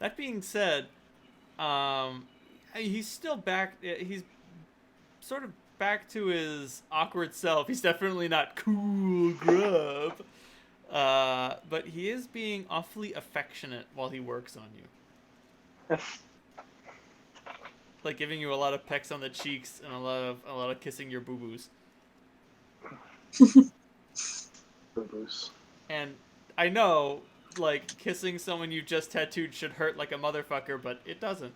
That being said, he's still back. He's sort of back to his awkward self. He's definitely not cool Grub. But he is being awfully affectionate while he works on you. Like giving you a lot of pecks on the cheeks and a lot of kissing your boo-boos. Boo-boos. And I know, like, kissing someone you just tattooed should hurt like a motherfucker, but it doesn't.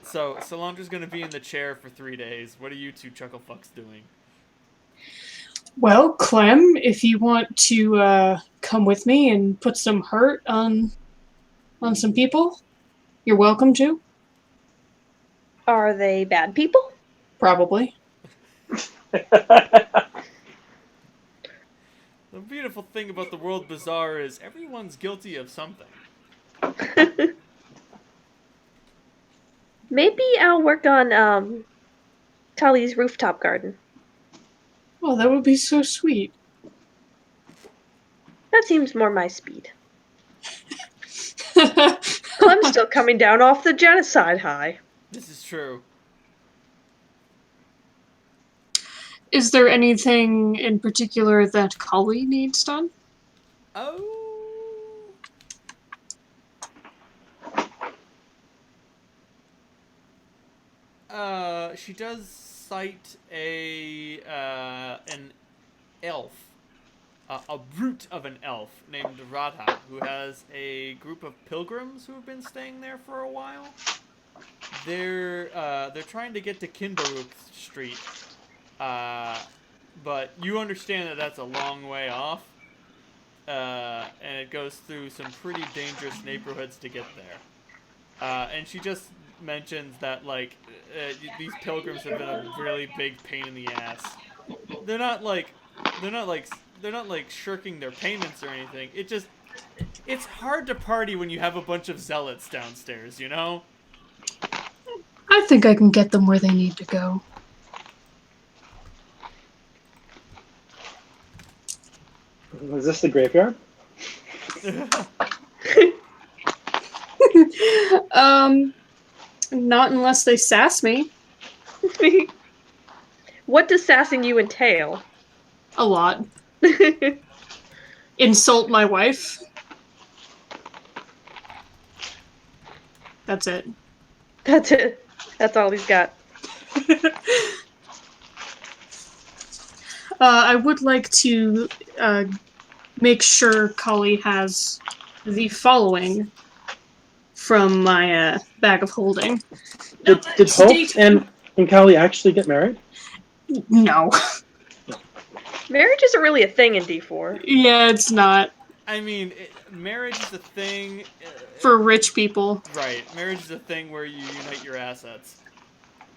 So, Solandra's gonna be in the chair for 3 days. What are you 2 chucklefucks doing? Well, Clem, if you want to come with me and put some hurt on some people, you're welcome to. Are they bad people? Probably. The beautiful thing about the World Bazaar is everyone's guilty of something. Maybe I'll work on Tali's rooftop garden. Oh, that would be so sweet. That seems more my speed. Clem's still coming down off the genocide high. This is true. Is there anything in particular that Kali needs done? Oh. She does cite an elf a brute of an elf named Radha, who has a group of pilgrims who have been staying there for a while. They're trying to get to Kinbaruk Street, but you understand that that's a long way off, and it goes through some pretty dangerous neighborhoods to get there. And she just mentions that like these pilgrims have been a really big pain in the ass. They're not like shirking their payments or anything. It's hard to party when you have a bunch of zealots downstairs, you know? I think I can get them where they need to go. Is this the graveyard? Not unless they sass me. What does sassing you entail? A lot. Insult my wife. That's it. That's it. That's all he's got. I would like to make sure Kali has the following from my bag of holding. Did Hope and Callie actually get married? No. Marriage isn't really a thing in D4. Yeah, it's not. I mean, marriage is a thing... For rich people. Right. Marriage is a thing where you unite your assets.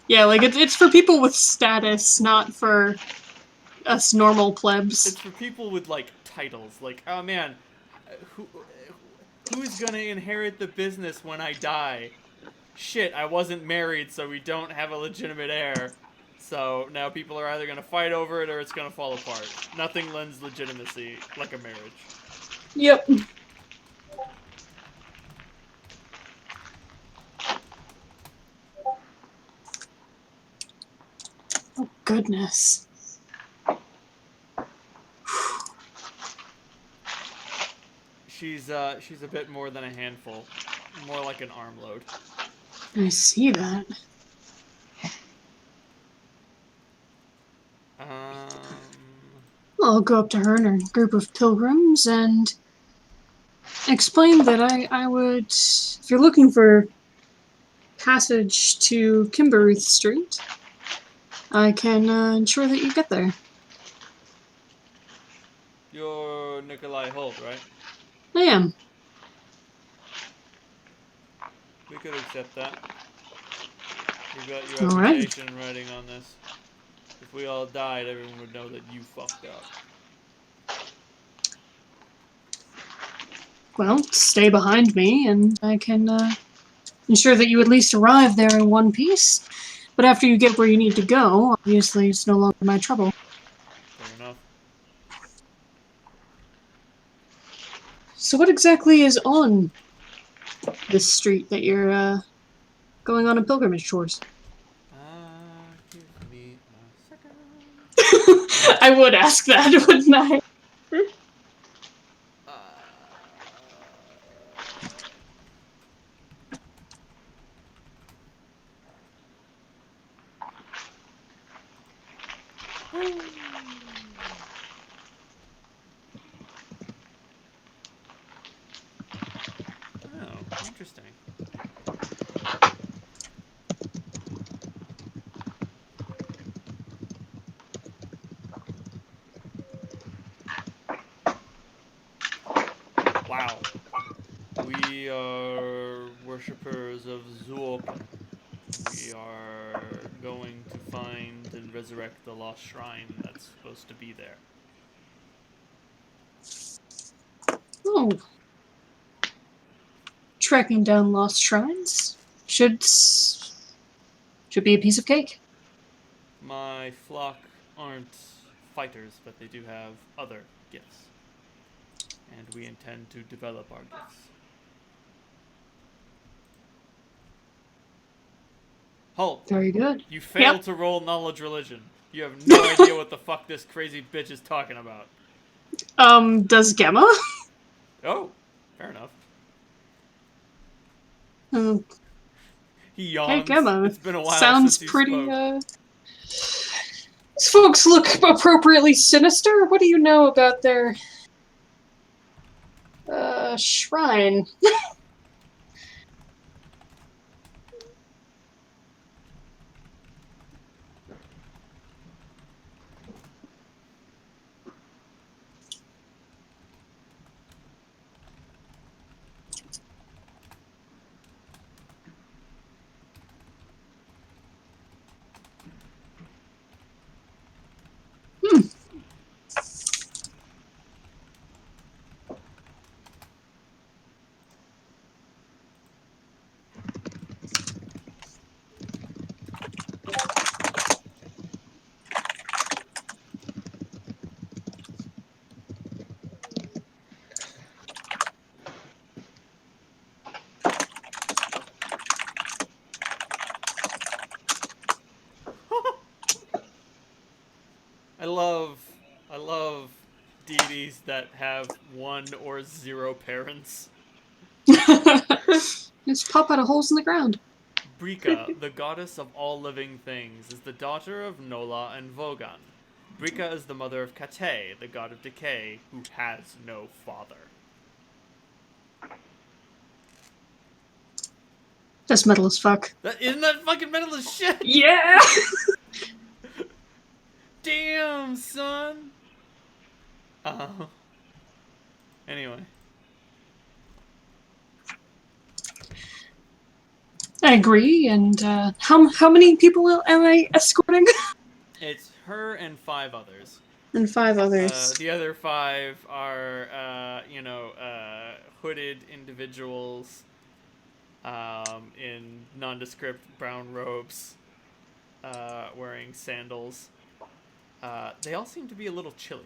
Yeah, like, it's for people with status, not for us normal plebs. It's for people with, like, titles. Like, oh man, who's gonna inherit the business when I die? Shit, I wasn't married, so we don't have a legitimate heir. So now people are either gonna fight over it or it's gonna fall apart. Nothing lends legitimacy like a marriage. Yep. Oh, goodness. She's a bit more than a handful. More like an armload. I see that. I'll go up to her and her group of pilgrims and explain that I would, if you're looking for passage to Kimberuth Street, I can ensure that you get there. You're Nikolai Holt, right? I am. We could accept that. You got your All right. reputation writing on this. If we all died, everyone would know that you fucked up. Well, stay behind me, and I can ensure that you at least arrive there in one piece. But after you get where you need to go, obviously it's no longer my trouble. Fair enough. So what exactly is on this street that you're going on a pilgrimage towards? Give me a second. I would ask that, wouldn't I? Oh, interesting. Wow. We are worshippers of Zuoken. We are going to find and resurrect the lost shrine that's supposed to be there. Oh. Tracking down lost shrines should be a piece of cake. My flock aren't fighters, but they do have other gifts. And we intend to develop our gifts. Halt! Very good. You failed Yep. to roll knowledge religion. You have no idea what the fuck this crazy bitch is talking about. Does Gemma? Oh, fair enough. He yawns. Hey, Gemma. It's been a while Sounds since he pretty, spoke. These folks look appropriately sinister. What do you know about their shrine? Hmm. I love deities that have 1 or 0 parents. Just pop out of holes in the ground. Brika, the goddess of all living things, is the daughter of Nola and Vogan. Brika is the mother of Kate, the god of decay, who has no father. That's metal as fuck. Isn't that fucking metal as shit? Yeah! Damn, son! Anyway. I agree, and how many people am I escorting? It's her and 5 others. And 5 others. The other 5 are, hooded individuals in nondescript brown robes, wearing sandals. They all seem to be a little chilly.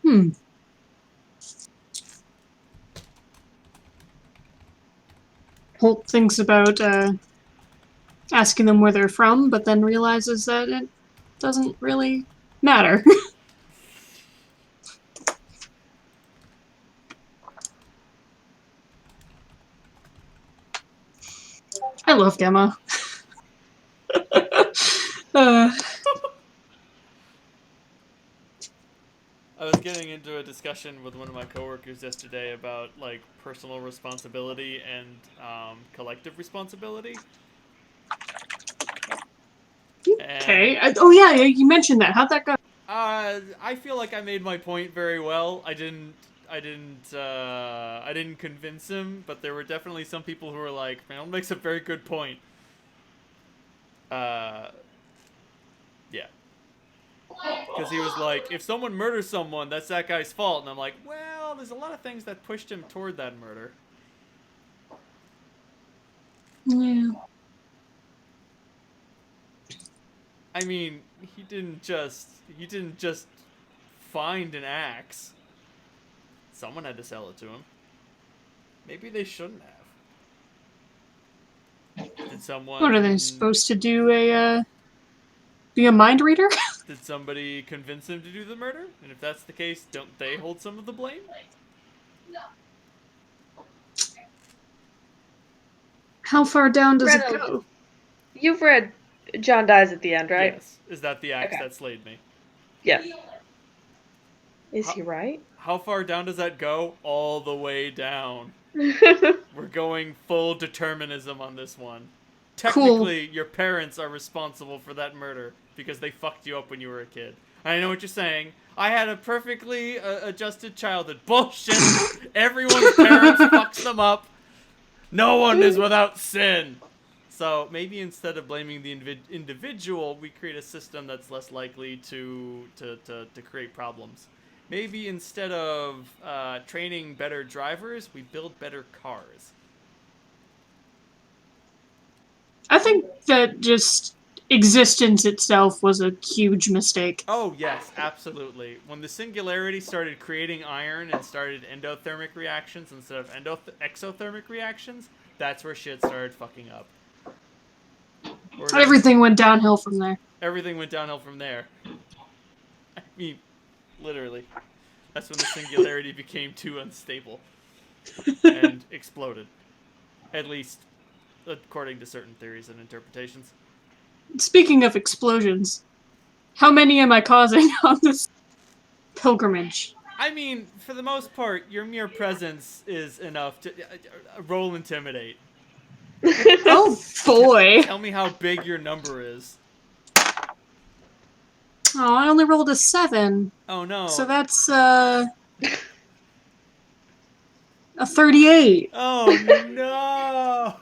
Hmm. Holt thinks about asking them where they're from, but then realizes that it doesn't really matter. I love Gemma. uh, I was getting into a discussion with one of my coworkers yesterday about like personal responsibility and collective responsibility. okay. Oh yeah, you mentioned that. How'd that go? I feel like I made my point very well. I didn't convince him, but there were definitely some people who were like, "Man, that makes a very good point." Yeah. Because he was like, if someone murders someone, that's that guy's fault. And I'm like, well, there's a lot of things that pushed him toward that murder. Yeah. I mean, he didn't just find an axe. Someone had to sell it to him. Maybe they shouldn't have. Did someone... What are they supposed to do? Be a mind reader? Did somebody convince him to do the murder? And if that's the case, don't they hold some of the blame? How far down does it Reynolds, go? you've read John Dies at the End, right? Yes. Is that the axe Okay. that slayed me? Yes. Is he right? How far down does that go? All the way down. We're going full determinism on this one. Technically, your parents are responsible for that murder because they fucked you up when you were a kid. I know what you're saying. I had a perfectly adjusted childhood. Bullshit! Everyone's parents fucks them up. No one is without sin. So maybe instead of blaming the individual, we create a system that's less likely to create problems. Maybe instead of training better drivers, we build better cars. I think that just existence itself was a huge mistake. Oh, yes, absolutely. When the singularity started creating iron and started endothermic reactions instead of exothermic reactions, that's where shit started fucking up. Everything went downhill from there. Everything went downhill from there. I mean, literally. That's when the singularity became too unstable and exploded. At least, according to certain theories and interpretations. Speaking of explosions, how many am I causing on this pilgrimage? I mean, for the most part, your mere presence is enough to roll intimidate. Oh boy. Tell me how big your number is. Oh, I only rolled a 7. Oh no. So that's a 38. Oh no.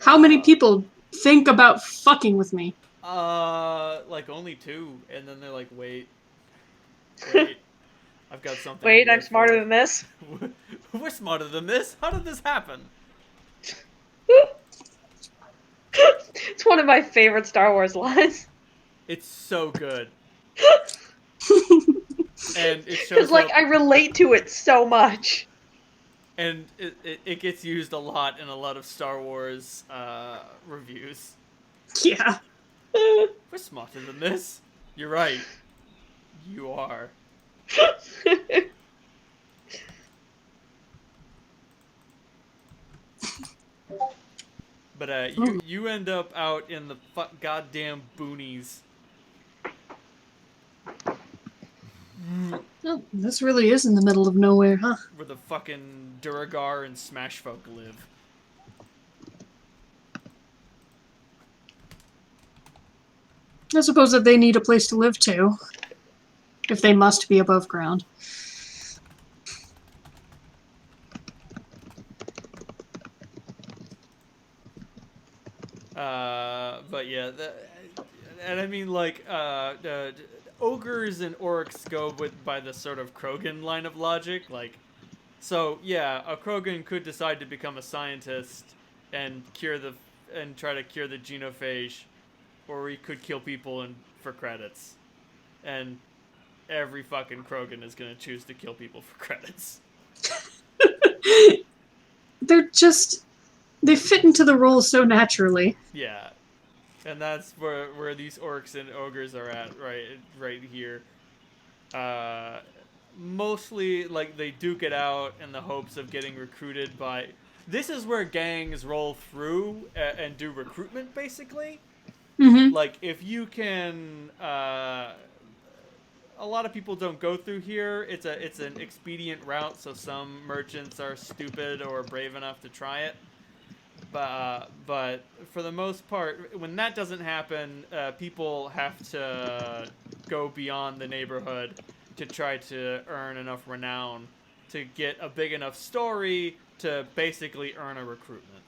How many people think about fucking with me? Like only 2, and then they're like, wait, I've got something. Wait, to I'm live smarter for. than this. We're smarter than this. How did this happen? It's one of my favorite Star Wars lines. It's so good, and it shows Because, like, up, I relate to it so much. and it gets used a lot in a lot of Star Wars reviews. Yeah. We're smarter than this. You're right. You are. But you end up out in the goddamn boonies. Oh, this really is in the middle of nowhere, huh? Where the fucking Duragar and Smash folk live. I suppose that they need a place to live too, if they must be above ground. But yeah, and I mean, like, ogres and orcs go by the sort of Krogan line of logic. Like, so yeah, a Krogan could decide to become a scientist and try to cure the genophage, or he could kill people for credits. And every fucking Krogan is gonna choose to kill people for credits. They fit into the role so naturally. Yeah. And that's where these orcs and ogres are at right here. Mostly, like, they duke it out in the hopes of getting recruited by... This is where gangs roll through and do recruitment, basically. Mm-hmm. Like, if you can... a lot of people don't go through here. It's an expedient route, so some merchants are stupid or brave enough to try it. But for the most part, when that doesn't happen, people have to go beyond the neighborhood to try to earn enough renown to get a big enough story to basically earn a recruitment.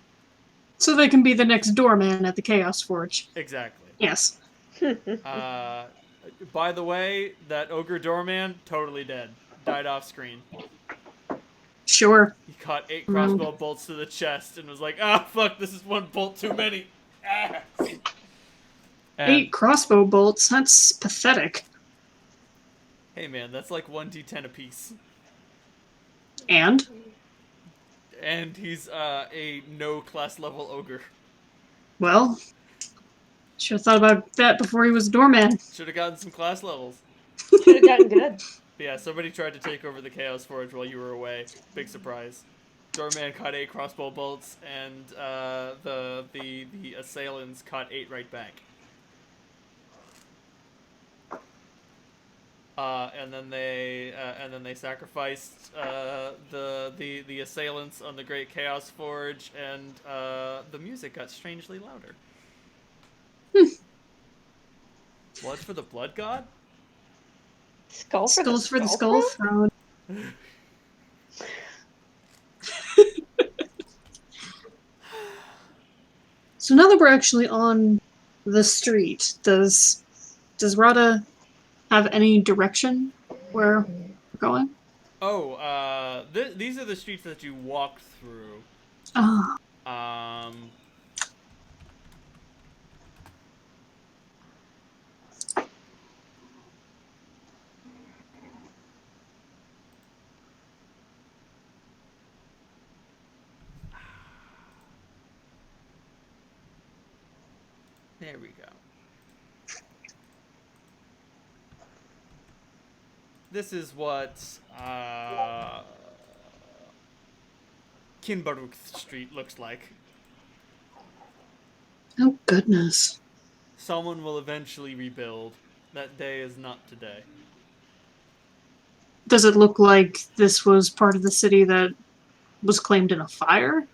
So they can be the next doorman at the Chaos Forge. Exactly. Yes. By the way, that ogre doorman, totally dead. Died off screen. Sure. He caught 8 crossbow bolts to the chest and was like, ah, fuck, this is 1 bolt too many. Ah. 8 crossbow bolts? That's pathetic. Hey man, that's like 1d10 apiece. And he's a no class level ogre. Well, should have thought about that before he was a doorman. Should have gotten some class levels. Could have gotten good. But yeah, somebody tried to take over the Chaos Forge while you were away. Big surprise. Doorman caught 8 crossbow bolts, and the assailants caught 8 right back. And then they sacrificed the assailants on the Great Chaos Forge, and the music got strangely louder. Blood for the Blood God? Skulls for the Skull Throne. So now that we're actually on the street, does Rada have any direction where we're going? Oh, these are the streets that you walked through. Ah. There we go. This is what Kinbaruk Street looks like. Goodness. Someone will eventually rebuild. That day is not today. Does it look like this was part of the city that was claimed in a fire?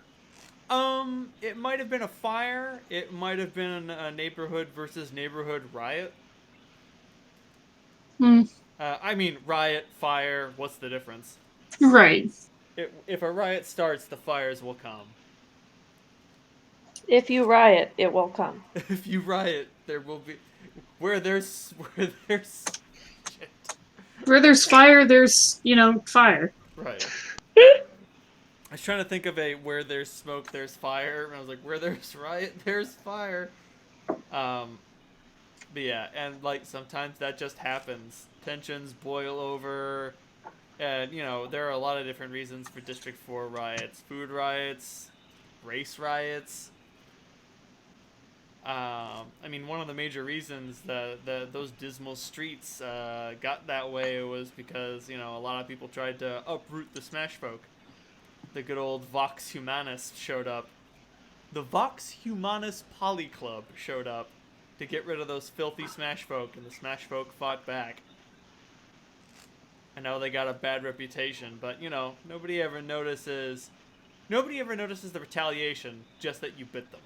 It might have been a fire. It might have been a neighborhood versus neighborhood riot. Hmm. I mean, riot, fire, what's the difference? Right. If a riot starts, the fires will come. If you riot, it will come. If you riot, there will be... Where there's... Shit. Where there's fire, there's, fire. Right. I was trying to think of a where there's smoke, there's fire. And I was like, where there's riot, there's fire. But yeah, and like sometimes that just happens. Tensions boil over, and there are a lot of different reasons for District 4 riots: food riots, race riots. I mean, one of the major reasons that those dismal streets got that way was because a lot of people tried to uproot the Smash folk. The good old Vox Humanus showed up. The Vox Humanus Poly Club showed up to get rid of those filthy Smash folk, and the Smash folk fought back. I know they got a bad reputation, but nobody ever notices the retaliation, just that you bit them.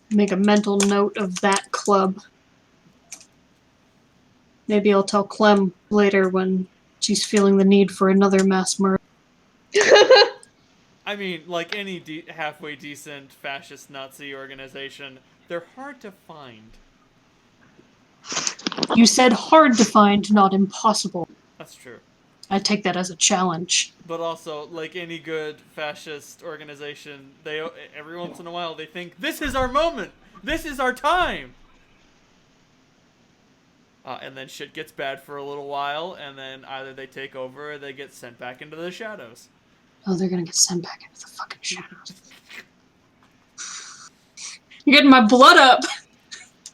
Make a mental note of that club. Maybe I'll tell Clem later when she's feeling the need for another mass murder. I mean, like any halfway decent fascist Nazi organization, they're hard to find. You said hard to find, not impossible. That's true. I take that as a challenge. But also, like any good fascist organization, they every once in a while they think, this is our moment! This is our time! And then shit gets bad for a little while, and then either they take over or they get sent back into the shadows. Oh, they're gonna get sent back into the fucking shadows. You're getting my blood up,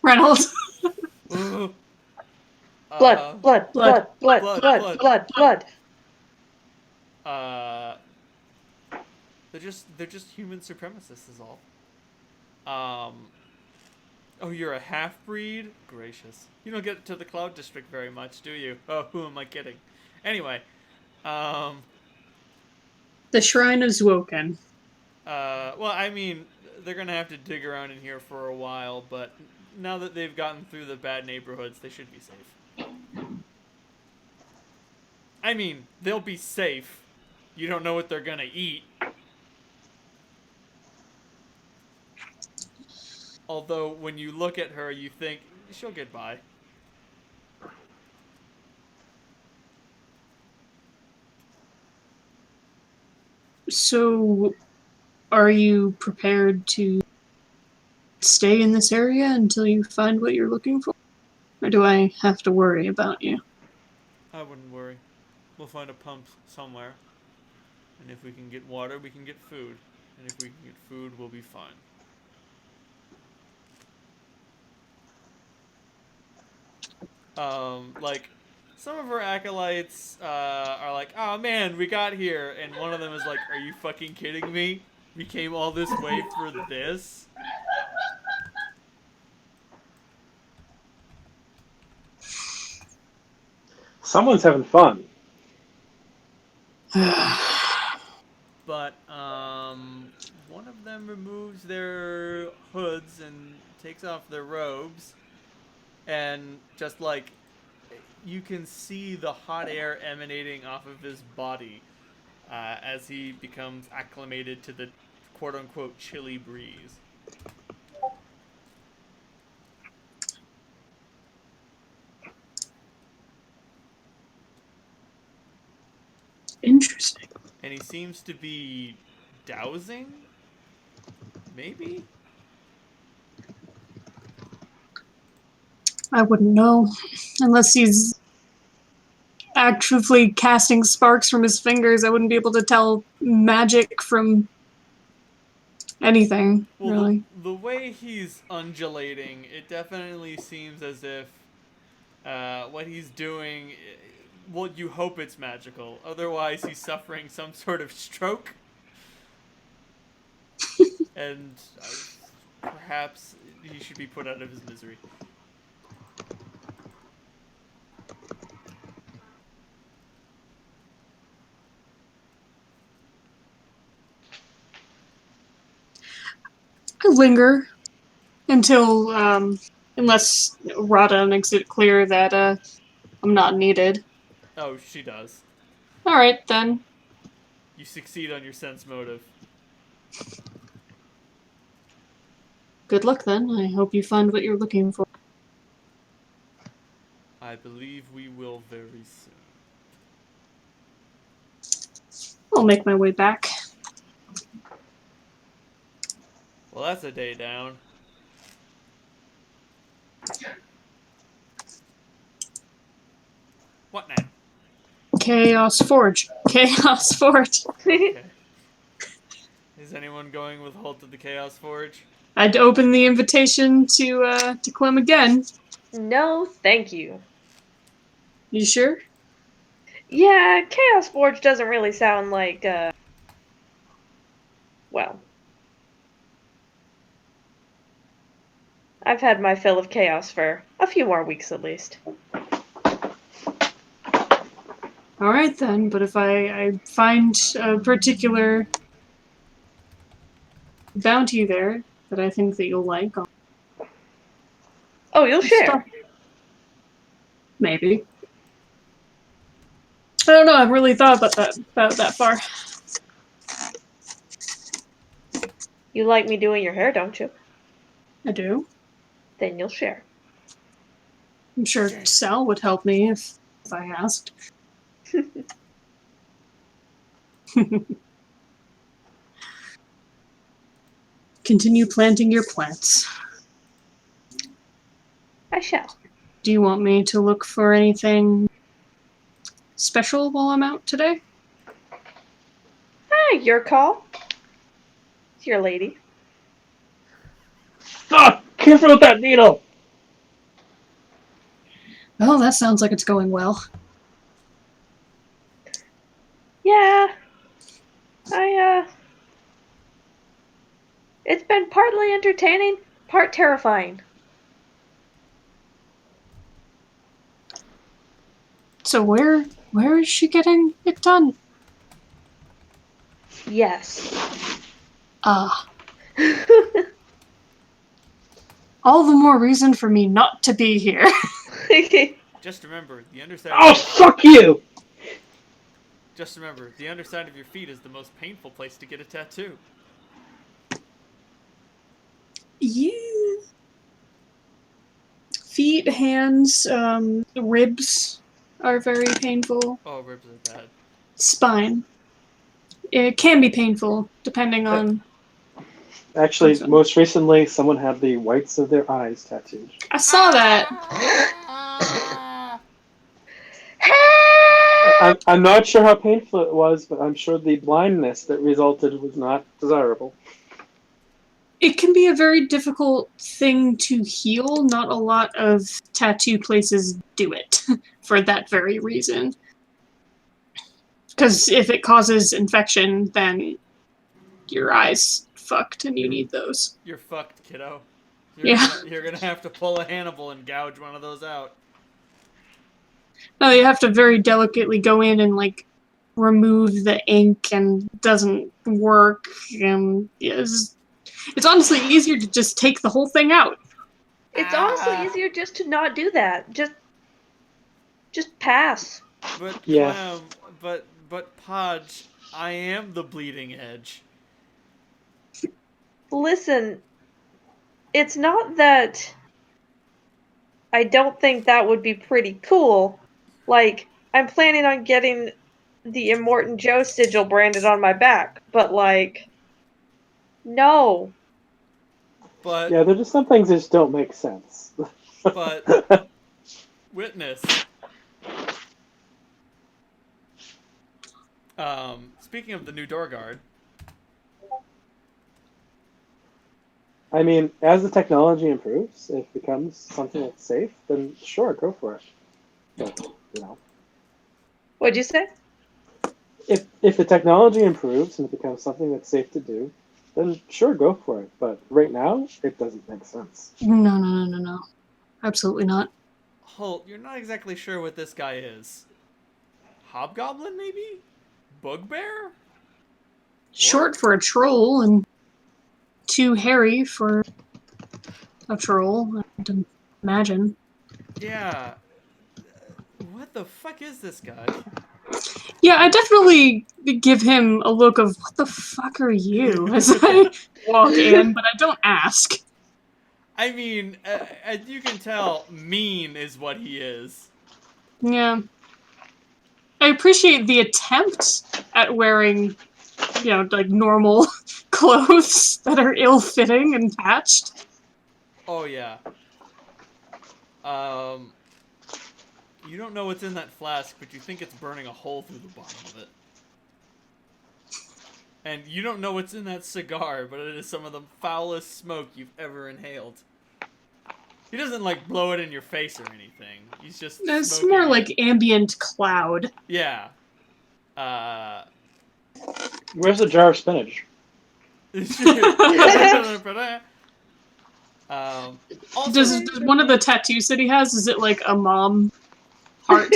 Reynolds. Blood, blood, blood, blood, blood, blood, blood. They're just human supremacists is all. Oh, you're a half-breed? Gracious. You don't get to the Cloud District very much, do you? Oh, who am I kidding? Anyway, The Shrine of Zwoken. well, I mean, they're gonna have to dig around in here for a while, but now that they've gotten through the bad neighborhoods, they should be safe. I mean, they'll be safe. You don't know what they're gonna eat. Although, when you look at her, you think, she'll get by. So, are you prepared to stay in this area until you find what you're looking for? Or do I have to worry about you? I wouldn't worry. We'll find a pump somewhere. And if we can get water, we can get food. And if we can get food, we'll be fine. Like, some of our acolytes are like, oh man, we got here. And one of them is like, are you fucking kidding me? We came all this way for this? Someone's having fun. But, one of them removes their hoods and takes off their robes. And just like, you can see the hot air emanating off of his body as he becomes acclimated to the quote-unquote chilly breeze. Interesting. And he seems to be dowsing? Maybe? I wouldn't know. Unless he's actively casting sparks from his fingers, I wouldn't be able to tell magic from anything, Well, really. the way he's undulating, it definitely seems as if what he's doing, well, you hope it's magical. Otherwise, he's suffering some sort of stroke. and perhaps he should be put out of his misery. I linger until, unless Rada makes it clear that I'm not needed. Oh, she does. All right, then. You succeed on your sense motive. Good luck, then. I hope you find what you're looking for. I believe we will very soon. I'll make my way back. Well, that's a day down. What now? Chaos Forge. Chaos Forge. Okay. Is anyone going with Halt of the Chaos Forge? I'd open the invitation to Clem again. No, thank you. You sure? Yeah, Chaos Forge doesn't really sound like, well. I've had my fill of chaos for a few more weeks at least. Alright then, but if I find a particular bounty there that I think that you'll like, I'll Oh, you'll share. stop. Maybe. I don't know, I've really thought about that far. You like me doing your hair, don't you? I do. Then you'll share. I'm sure Sal would help me if I asked. Continue planting your plants. I shall. Do you want me to look for anything special while I'm out today? Ah, your call. It's your lady. Ah, careful with that needle! Oh, that sounds like it's going well. Yeah. It's been partly entertaining, part terrifying. So where is she getting it done? Yes. Ah. All the more reason for me not to be here. Just remember, the underside. Oh, fuck you! Just remember, the underside of your feet is the most painful place to get a tattoo. Yeah. Feet, hands, ribs are very painful. Oh, ribs are bad. Spine. It can be painful, depending on... Actually, most recently, someone had the whites of their eyes tattooed. I saw that. I'm not sure how painful it was, but I'm sure the blindness that resulted was not desirable. It can be a very difficult thing to heal. Not a lot of tattoo places do it for that very reason. Because if it causes infection, then your eye's fucked and you need those. You're fucked, kiddo. You're gonna have to pull a Hannibal and gouge one of those out. No, you have to very delicately go in and, like, remove the ink, and it doesn't work, and it's honestly easier to just take the whole thing out. It's honestly easier just to not do that. Just pass. But Yeah. Clem, but Podge, I am the bleeding edge. Listen, it's not that I don't think that would be pretty cool. Like, I'm planning on getting the Immortan Joe sigil branded on my back, but like, no. But Yeah, there's just some things that just don't make sense. but witness. Speaking of the new door guard. I mean, as the technology improves, if it becomes something that's safe, then sure, go for it. But, you know, What'd you say? if the technology improves and it becomes something that's safe to do, then sure, go for it. But right now, it doesn't make sense. No. Absolutely not. Holt, you're not exactly sure what this guy is. Hobgoblin, maybe? Bugbear? Short for a troll and too hairy for a troll, I'd imagine. Yeah. What the fuck is this guy? Yeah, I definitely give him a look of, what the fuck are you? As I walk in, but I don't ask. I mean, as you can tell, mean is what he is. Yeah. I appreciate the attempt at wearing, like normal clothes that are ill-fitting and patched. Oh, yeah. You don't know what's in that flask, but you think it's burning a hole through the bottom of it. And you don't know what's in that cigar, but it is some of the foulest smoke you've ever inhaled. He doesn't, like, blow it in your face or anything. He's just It's smoking more it. like ambient cloud. Yeah. Where's the jar of spinach? Also, Does one of the tattoos that he has, is it like a mom heart?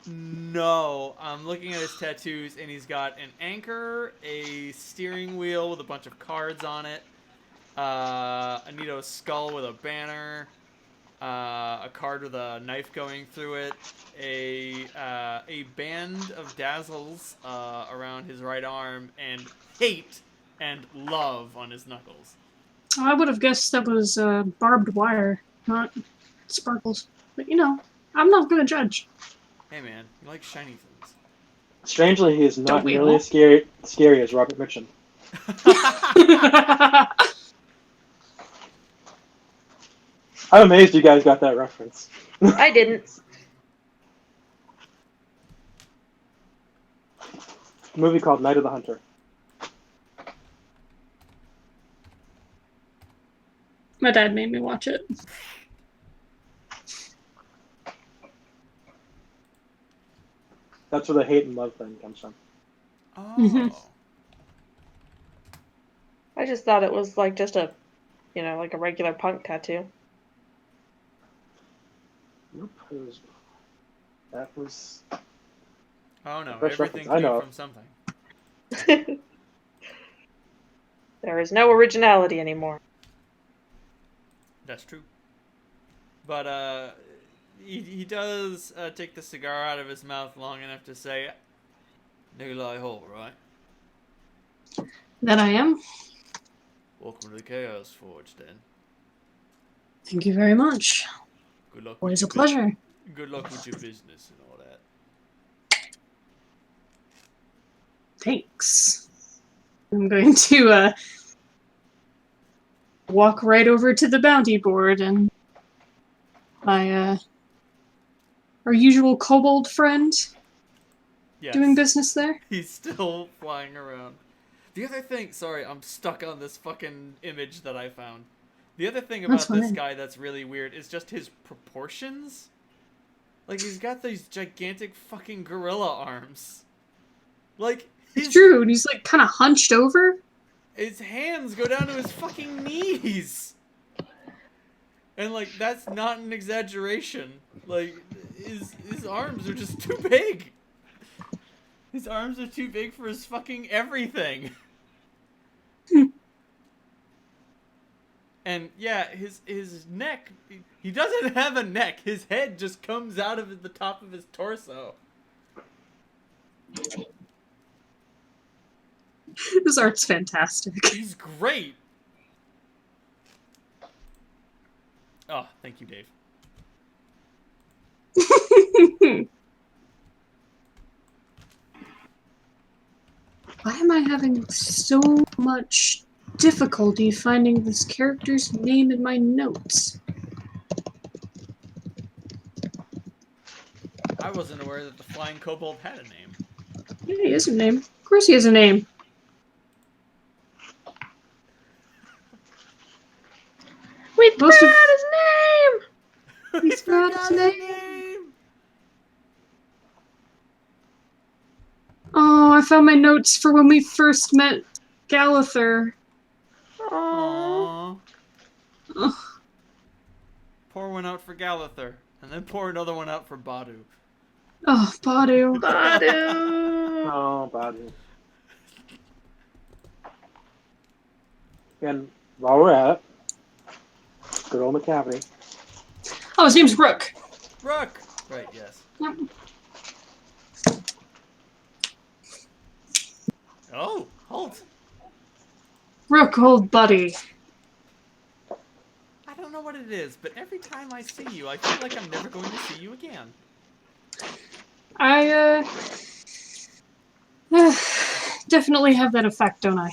no, I'm looking at his tattoos, and he's got an anchor, a steering wheel with a bunch of cards on it, a Nito skull with a banner, a card with a knife going through it, a band of dazzles around his right arm, and hate and love on his knuckles. Oh, I would have guessed that was barbed wire, not sparkles. But I'm not gonna judge. Hey man, you like shiny things. Strangely, he is not Don't we nearly all? as scary as Robert Mitchum. I'm amazed you guys got that reference. I didn't. A movie called Night of the Hunter. My dad made me watch it. That's where the hate and love thing comes from. Oh. Mhm. I just thought it was like just a, like a regular punk tattoo. Nope. That was. Oh no, Fresh everything reference, I know. came from something. There is no originality anymore. That's true. But he does take the cigar out of his mouth long enough to say, Nikolai Holt, right? That I am. Welcome to the Chaos Forge, then. Thank you very much. Good luck. Always a with your pleasure. Good luck with your business and all that. Thanks. I'm going to walk right over to the bounty board and my our usual kobold friend Yes. doing business there. He's still flying around. The other thing, sorry, I'm stuck on this fucking image that I found. The other thing about That's this fine. guy that's really weird is just his proportions. Like, he's got these gigantic fucking gorilla arms. Like, It's true, and he's like kind of hunched over. his hands go down to his fucking knees. And, like, that's not an exaggeration. Like, his arms are just too big. His arms are too big for his fucking everything. And yeah, his neck, he doesn't have a neck. His head just comes out of the top of his torso. This art's fantastic. He's great. Oh, thank you, Dave. Why am I having so much difficulty finding this character's name in my notes? I wasn't aware that the Flying Kobold had a name. Yeah, he has a name. Of course he has a name. We Most forgot of- his name! We forgot his forgot name. Oh, I found my notes for when we first met Galather. one out for Galather, and then pour another one out for Badu. Oh, Badu. Badu! Oh, Badu. And while we're at it, good old McCavity. Oh, his name's Rook. Rook! Right, yes. Yep. Oh, halt! Rook, old buddy. I don't know what it is, but every time I see you, I feel like I'm never going to see you again. I, definitely have that effect, don't I?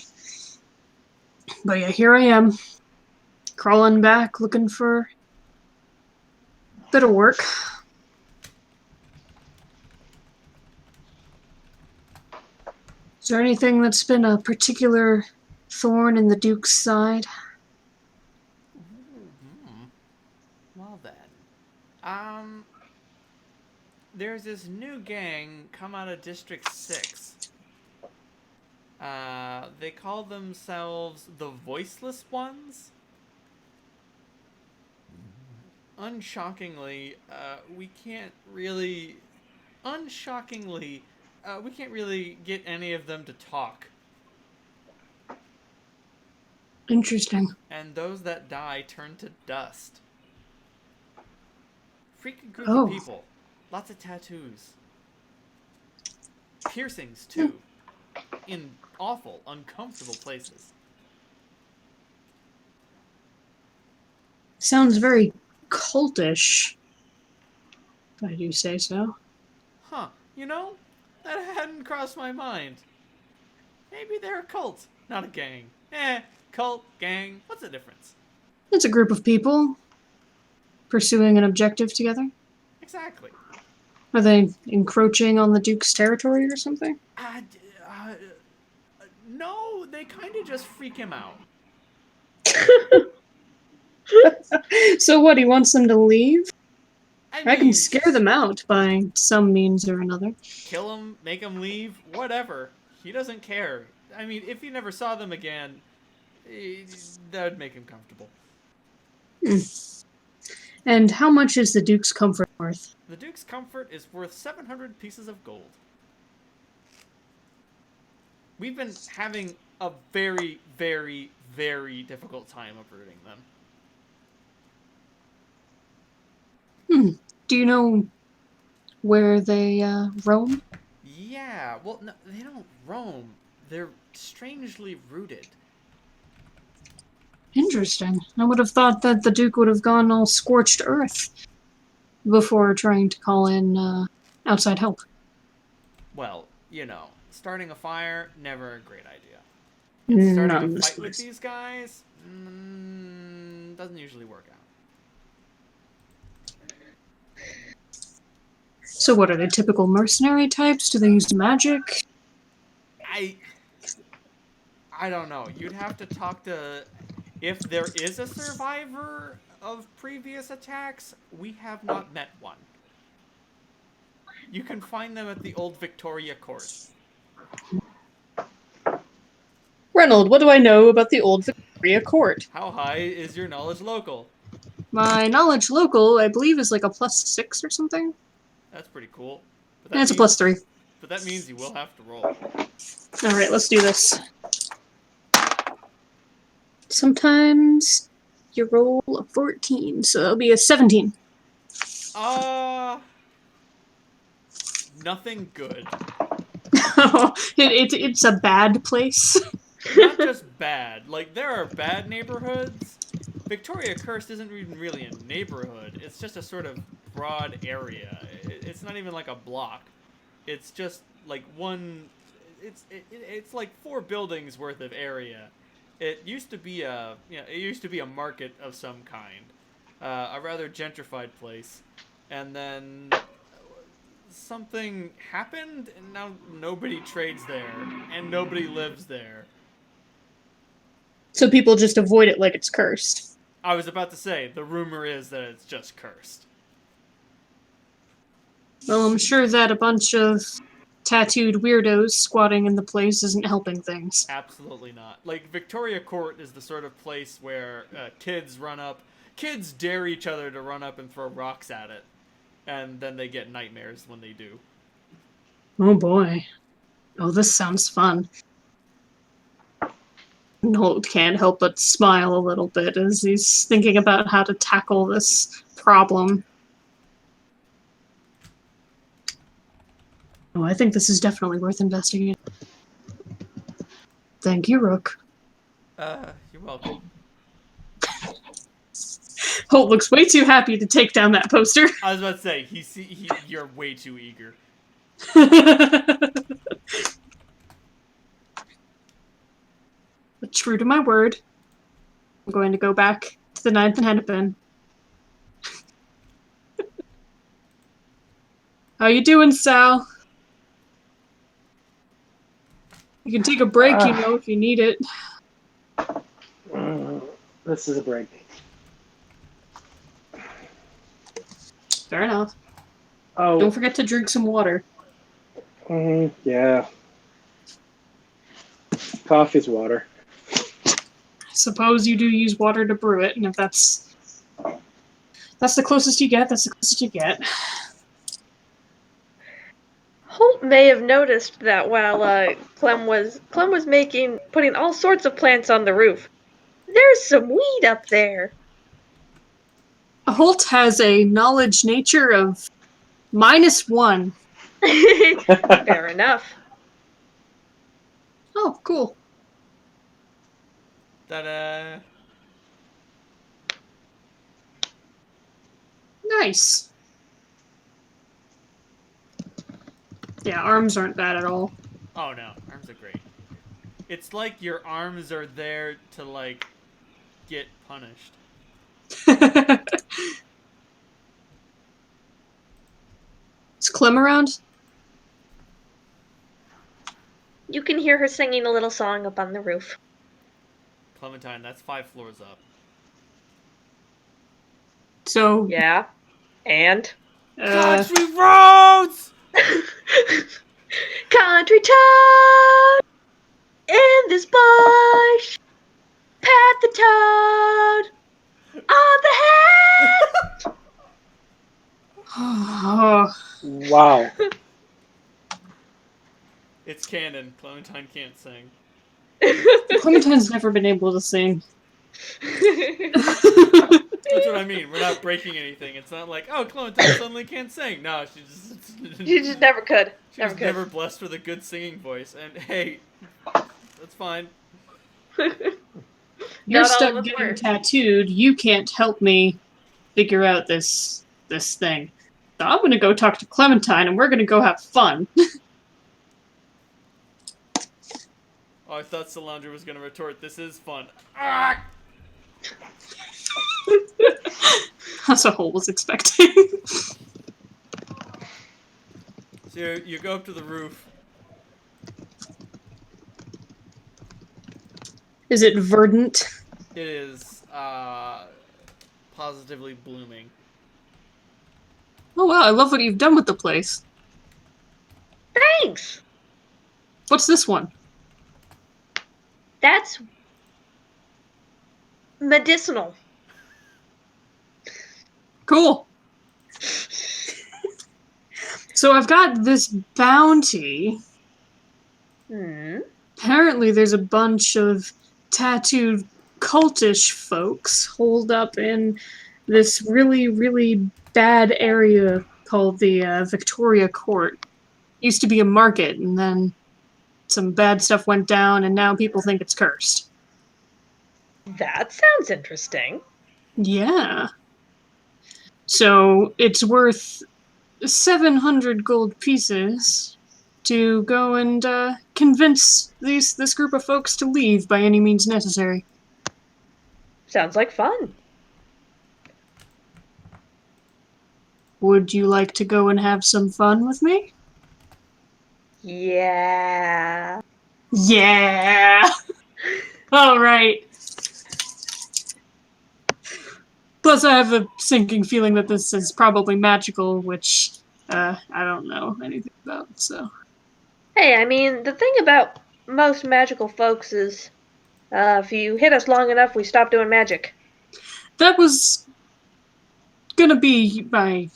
But yeah, here I am. Crawling back, looking for a bit of work. Is there anything that's been a particular thorn in the Duke's side? Well then. There's this new gang come out of District 6. They call themselves the Voiceless Ones. Unshockingly, we can't really get any of them to talk. Interesting. And those that die turn to dust. Freaking group Oh. of people. Lots of tattoos. Piercings, too. In awful, uncomfortable places. Sounds very cultish, if I do say so. Huh. You know, that hadn't crossed my mind. Maybe they're a cult, not a gang. Cult, gang, what's the difference? It's a group of people pursuing an objective together. Exactly. Are they encroaching on the Duke's territory or something? No, they kind of just freak him out. So what, he wants them to leave? I mean, can scare them out by some means or another. Kill him, make him leave, whatever. He doesn't care. I mean, if he never saw them again, that would make him comfortable. And how much is the Duke's comfort worth? The Duke's comfort is worth 700 pieces of gold. We've been having a very, very, very difficult time uprooting them. Do you know where they roam? Yeah, well, no, they don't roam. They're strangely rooted. Interesting. I would have thought that the Duke would have gone all scorched earth before trying to call in outside help. Well, you know, starting a fire, never a great idea. And starting a fight with these guys, doesn't usually work out. So what, are they typical mercenary types? Do they use magic? I don't know. You'd have to talk to... If there is a survivor of previous attacks, we have not met one. You can find them at the old Victoria Court. Reynold, what do I know about the old Victoria Court? How high is your knowledge local? My knowledge local, I believe, is like a +6 or something. That's pretty cool. And it's a +3. But that means you will have to roll. Alright, let's do this. Sometimes you roll a 14, so that'll be a 17. Nothing good. It's a bad place. Not just bad. Like, there are bad neighborhoods. Victoria Cursed isn't even really a neighborhood. It's just a sort of broad area. It's not even like a block. It's just like one... It's like 4 buildings worth of area. It used to be a market of some kind. A rather gentrified place. And then something happened, and now nobody trades there, and nobody lives there. So people just avoid it like it's cursed. I was about to say, the rumor is that it's just cursed. Well, I'm sure that a bunch of tattooed weirdos squatting in the place isn't helping things. Absolutely not. Like, Victoria Court is the sort of place where kids dare each other to run up and throw rocks at it. And then they get nightmares when they do. Oh boy. Oh, this sounds fun. Holt can't help but smile a little bit as he's thinking about how to tackle this problem. Oh, I think this is definitely worth investing in. Thank you, Rook. You're welcome. Holt looks way too happy to take down that poster. I was about to say, you're way too eager. But true to my word, I'm going to go back to the 9th and Hennepin. How you doing, Sal? You can take a break, if you need it. This is a break. Fair enough. Oh, Don't forget to drink some water. yeah. Coffee's water. Suppose you do use water to brew it, and if that's the closest you get, that's the closest you get. Holt may have noticed that while Clem was putting all sorts of plants on the roof. There's some weed up there. Holt has a knowledge nature of -1. Fair enough. Oh, cool. Ta-da! Nice. Yeah, arms aren't bad at all. Oh no, arms are great. It's like your arms are there to, like, get punished. Is Clem around? You can hear her singing a little song up on the roof. Clementine, that's 5 floors up. So, Yeah. And? Country roads! Country toad in this bush. Pat the toad on the head. oh, Wow. It's canon. Clementine can't sing. Clementine's never been able to sing. That's what I mean. We're not breaking anything. It's not like, oh, Clementine suddenly can't sing. No, she She just never could. She was never blessed with a good singing voice. And hey, that's fine. You're Not all stuck of us getting were. tattooed. You can't help me figure out this thing. So I'm gonna go talk to Clementine, and we're gonna go have fun. Oh, I thought Solandra was gonna retort, this is fun. Ah! That's what Holt was expecting. So you go up to the roof. Is it verdant? It is positively blooming. Oh wow, I love what you've done with the place. Thanks. What's this one? That's medicinal. Cool. So I've got this bounty. Hmm. Apparently there's a bunch of tattooed cultish folks holed up in this really, really bad area called the Victoria Court. Used to be a market, and then some bad stuff went down, and now people think it's cursed. That sounds interesting. Yeah. So it's worth 700 gold pieces to go and convince this group of folks to leave by any means necessary. Sounds like fun. Would you like to go and have some fun with me? Yeah. Yeah! Alright. Plus I have a sinking feeling that this is probably magical, which I don't know anything about, so... Hey, I mean, the thing about most magical folks is, if you hit us long enough, we stop doing magic. That was gonna be my.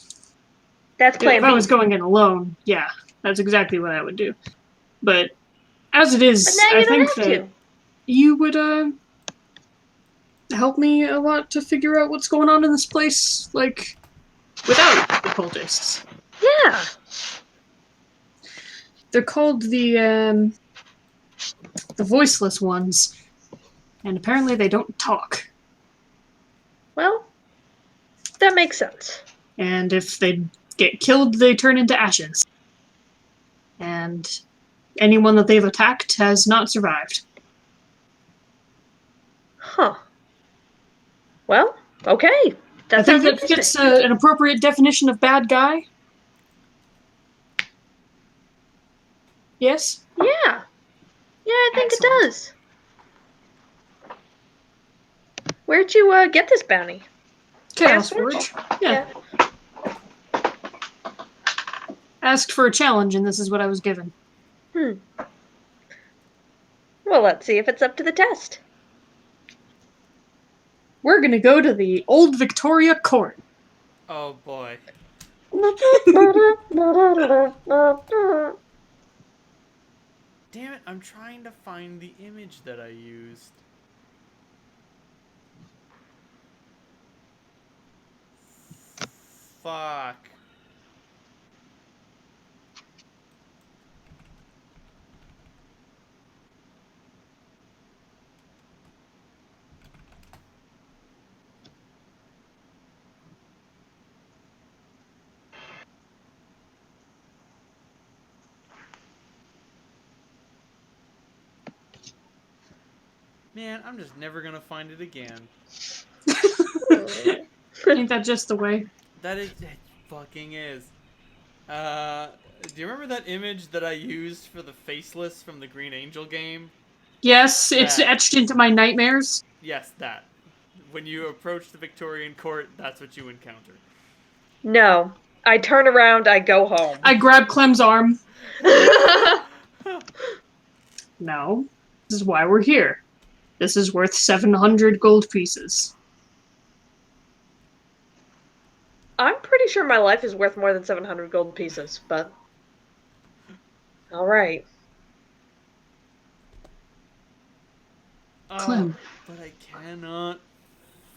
That's If plan I B. was going in alone, yeah, that's exactly what I would do. But as it But is, now I you don't think have that to. you would help me a lot to figure out what's going on in this place, like without the cultists. Yeah. They're called the voiceless ones, and apparently they don't talk. Well, that makes sense. And if they get killed, they turn into ashes. And anyone that they've attacked has not survived. Huh. Well, okay. I That think sounds that interesting. fits an appropriate definition of bad guy. Yes? Yeah. Yeah, I think Excellent. it does. Where'd you get this bounty? Chaos Forge. Yeah. Asked for a challenge, and this is what I was given. Hmm. Well, let's see if it's up to the test. We're gonna go to the Old Victoria Court. Oh boy. Damn it, I'm trying to find the image that I used. Fuck. Man, I'm just never gonna find it again. Ain't that just the way? It fucking is. Do you remember that image that I used for the faceless from the Green Angel game? Yes, it's That. etched into my nightmares. Yes, that. When you approach the Victorian court, that's what you encounter. No. I turn around, I go home. I grab Clem's arm. No, this is why we're here. This is worth 700 gold pieces. I'm pretty sure my life is worth more than 700 gold pieces, but. Alright. Clem. But I cannot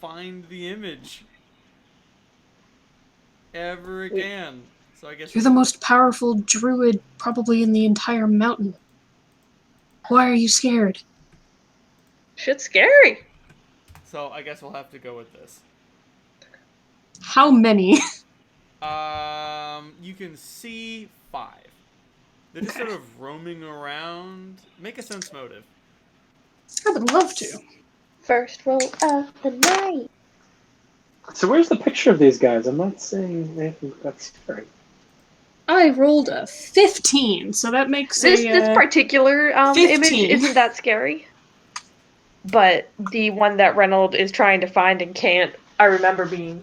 find the image. Ever again. So I guess You're the most powerful druid probably in the entire mountain. Why are you scared? Shit's scary. So I guess we'll have to go with this. How many? You can see 5. They're just sort of roaming around. Make a sense motive. I would love to. First roll of the night. So where's the picture of these guys? I'm not saying anything that's scary. I rolled a 15, so that makes This particular 15. image isn't that scary. But the one that Reynold is trying to find and can't, I remember being.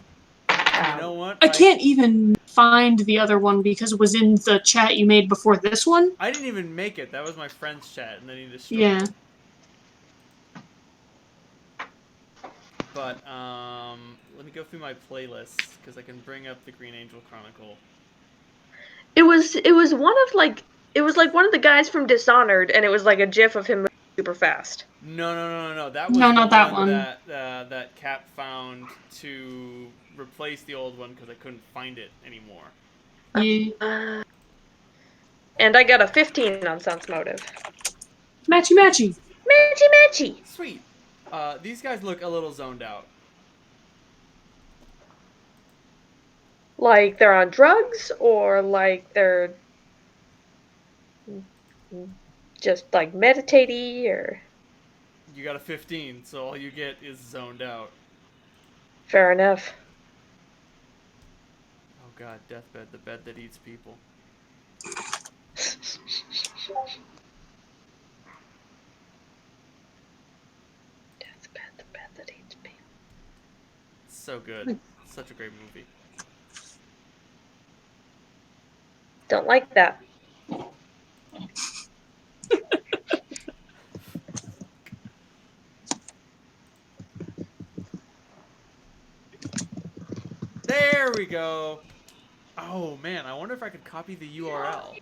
You know what? I can't even find the other one because it was in the chat you made before this one. I didn't even make it. That was my friend's chat, and then he destroyed Yeah. it. But, let me go through my playlists, because I can bring up the Green Angel Chronicle. It was one of like it was like one of the guys from Dishonored, and it was like a GIF of him moving super fast. No. That was No, the not that one one. that Cap found to replace the old one because I couldn't find it anymore. Yeah. And I got a 15 on Sense Motive. Matchy matchy. Matchy. Sweet. These guys look a little zoned out. Like they're on drugs, or like they're just like meditatey, or. You got a 15, so all you get is zoned out. Fair enough. Oh god, deathbed, the bed that eats people. Deathbed, the bed that eats people. So good. Such a great movie. Don't like that. There we go. Oh man, I wonder if I could copy the URL.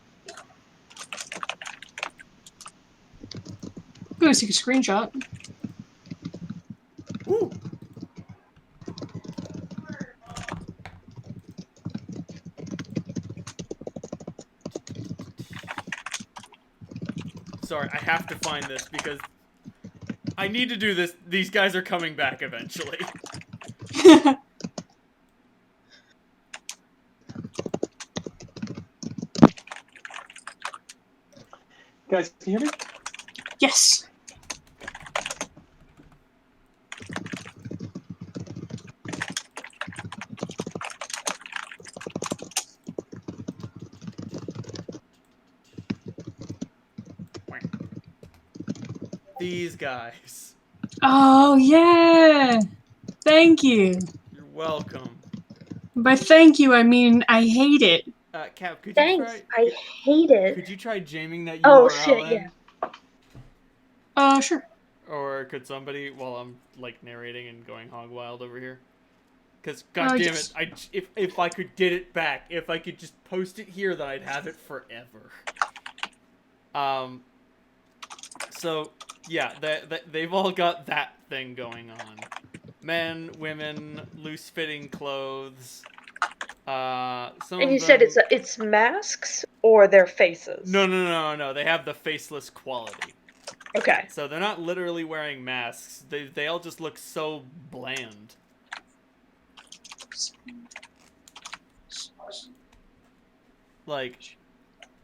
I'm gonna take a screenshot. Woo! Sorry, I have to find this because I need to do this. These guys are coming back eventually. Guys, can you hear me? Yes. These guys. Oh, yeah. Thank you. You're welcome. By thank you, I mean I hate it. Cap, could you Thanks. try? I hate it. Could you try jamming that URL Oh, shit, in? yeah. Sure. Or could somebody, while I'm like narrating and going hog wild over here? Because god damn yes. it, if I could get it back, if I could just post it here, then I'd have it forever. So yeah, they've all got that thing going on. Men, women, loose-fitting clothes. Some And of you said them... it's masks or their faces? No. They have the faceless quality. Okay. So they're not literally wearing masks. They all just look so bland. Like,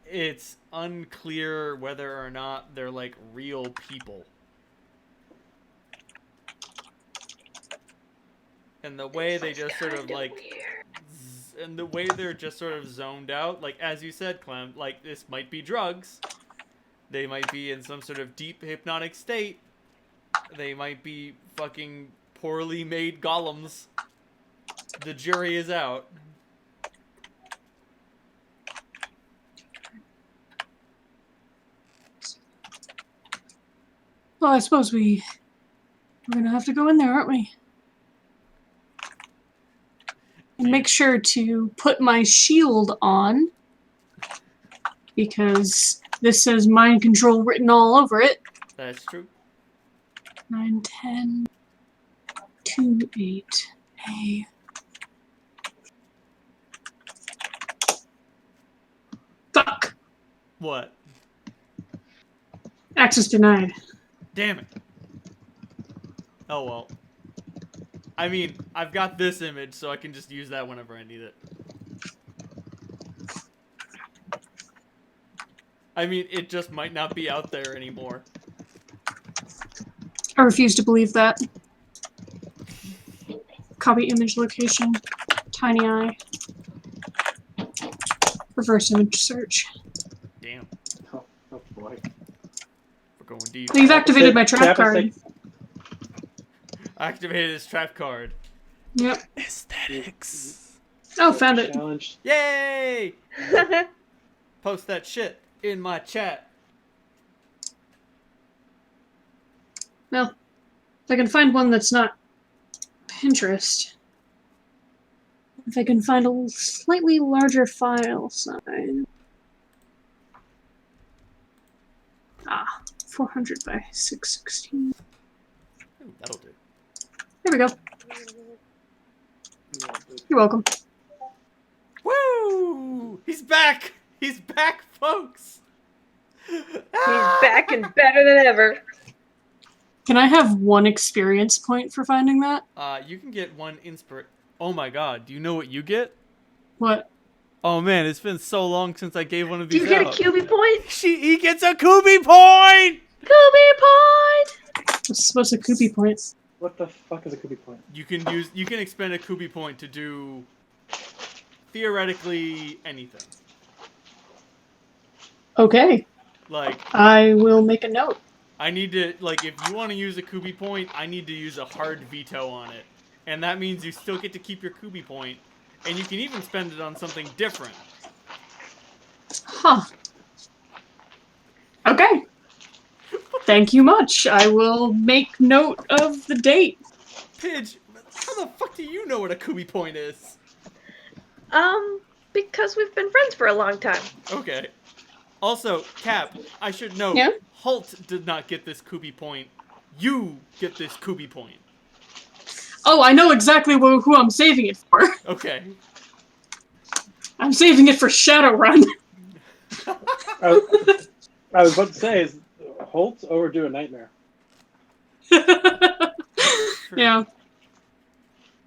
it's unclear whether or not they're like real people. And the way they just sort of like... And the way they're just sort of zoned out, like as you said, Clem, like this might be drugs. They might be in some sort of deep hypnotic state. They might be fucking poorly made golems. The jury is out. Well, I suppose we're gonna have to go in there, aren't we? And make sure to put my shield on, because this says mind control written all over it. That's true. 9, 10, 2, 8, A. Fuck! What? Access denied. Damn it. Oh well. I mean, I've got this image, so I can just use that whenever I need it. I mean, it just might not be out there anymore. I refuse to believe that. Copy image location. Tiny eye. Reverse image search. Damn. Oh boy. We're going deep. You've activated my trap card. Activated his trap card. Yep. Aesthetics. Oh, found it. Challenged. Yay! Post that shit in my chat. Well, if I can find one that's not Pinterest. If I can find a slightly larger file size. Ah, 400 by 616. Ooh, that'll do. There we go. You're welcome. Woo! He's back! He's back, folks! He's back and better than ever. Can I have 1 experience point for finding that? You can get 1 inspiration. Oh my god, do you know what you get? What? Oh man, it's been so long since I gave one of Do these you get a out. QB point? He gets a Kubi point! QB point! What's a Kubi point? What the fuck is a Kubi point? You can expend a Kubi point to do theoretically anything. Okay. Like, I will make a note. I need to, like, if you want to use a Kubi point, I need to use a hard veto on it. And that means you still get to keep your Kubi point, and you can even spend it on something different. Huh. Okay. Thank you much. I will make note of the date. Pidge, how the fuck do you know what a Kubi point is? Because we've been friends for a long time. Okay. Also, Cap, I should note, Yeah? Holt did not get this Kubi point. You get this Kubi point. Oh, I know exactly who I'm saving it for. Okay. I'm saving it for Shadowrun. I was about to say, is Holt overdo a nightmare? Yeah.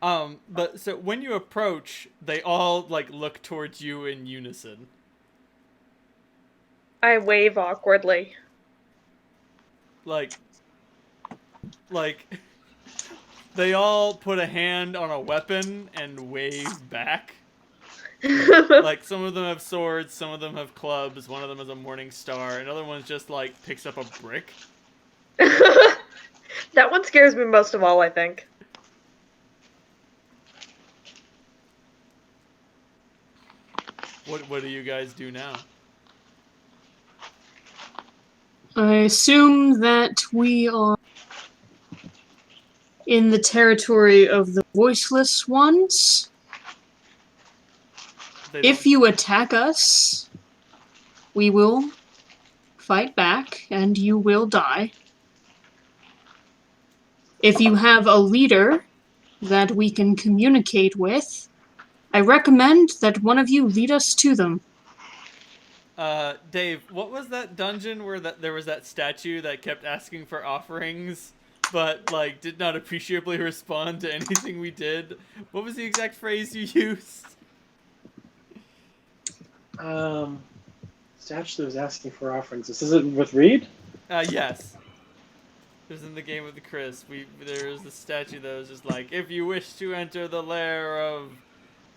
But so when you approach, they all like look towards you in unison. I wave awkwardly. Like they all put a hand on a weapon and wave back. Like some of them have swords, some of them have clubs, one of them has a morning star, another one's just like picks up a brick. That one scares me most of all, I think. What do you guys do now? I assume that we are in the territory of the voiceless ones. If you attack us, we will fight back and you will die. If you have a leader that we can communicate with, I recommend that one of you lead us to them. Dave, what was that dungeon where there was that statue that kept asking for offerings, but like did not appreciably respond to anything we did? What was the exact phrase you used? Statue that was asking for offerings. This isn't with Reed? Yes. It was in the game with the Chris. There was a statue that was just like, if you wish to enter the lair of,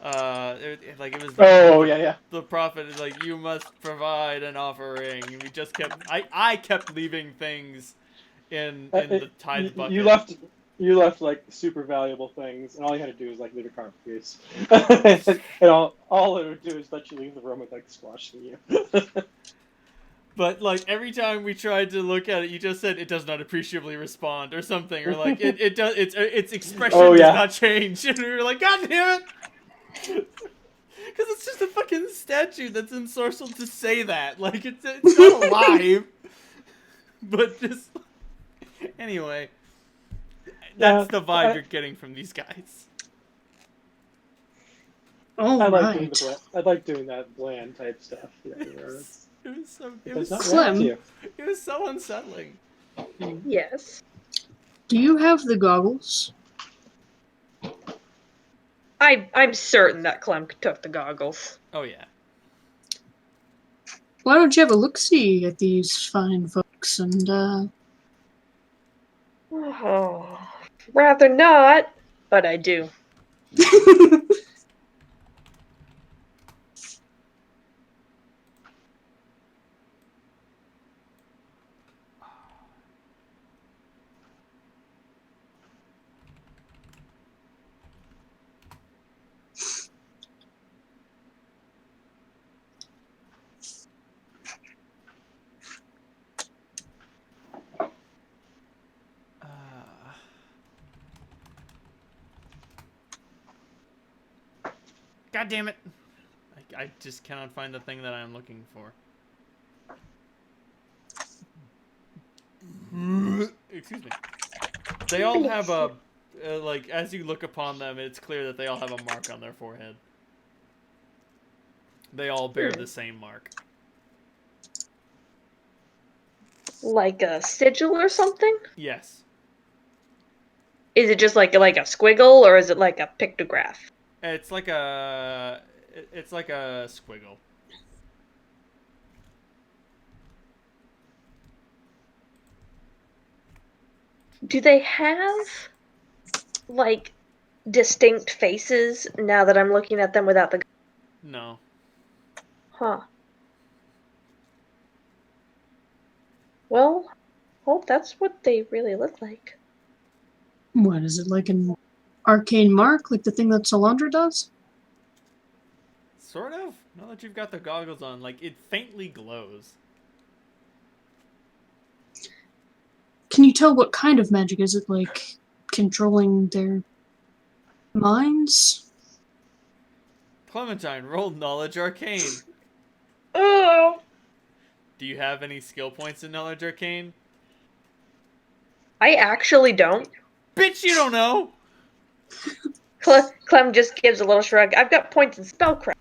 it was. Yeah. The prophet is like, you must provide an offering. And we just kept. I kept leaving things in the tithe bucket. You left like super valuable things, and all you had to do was like leave a carved piece. And all it would do is let you leave the room with like squashing you. But like every time we tried to look at it, you just said it does not appreciably respond or something, or like it does its expression does not change, and we were like, God damn it, because it's just a fucking statue that's ensorcelled to say that, like it's not alive, but just anyway, that's the vibe you're getting from these guys. Oh, I right. like doing that bland type stuff. It was so unsettling. Yes. Do you have the goggles? I'm certain that Clem took the goggles. Oh yeah. Why don't you have a look-see at these fine folks and, Oh, rather not, but I do. God damn it! I just cannot find the thing that I'm looking for. Excuse me. They all have a like as you look upon them, it's clear that they all have a mark on their forehead. They all bear the same mark. Like a sigil or something? Yes. Is it just like a squiggle, or is it like a pictograph? It's like a squiggle. Do they have like distinct faces now that I'm looking at them without the? No. Huh. Well, hope that's what they really look like. what is it, like an arcane mark, like the thing that Solandra does? Sort of. Now that you've got the goggles on, like it faintly glows. Can you tell what kind of magic? Is it like controlling their minds? Clementine, roll Knowledge Arcane. Oh! Do you have any skill points in Knowledge Arcane? I actually don't. Bitch, you don't know! Clem just gives a little shrug. I've got points in spellcraft.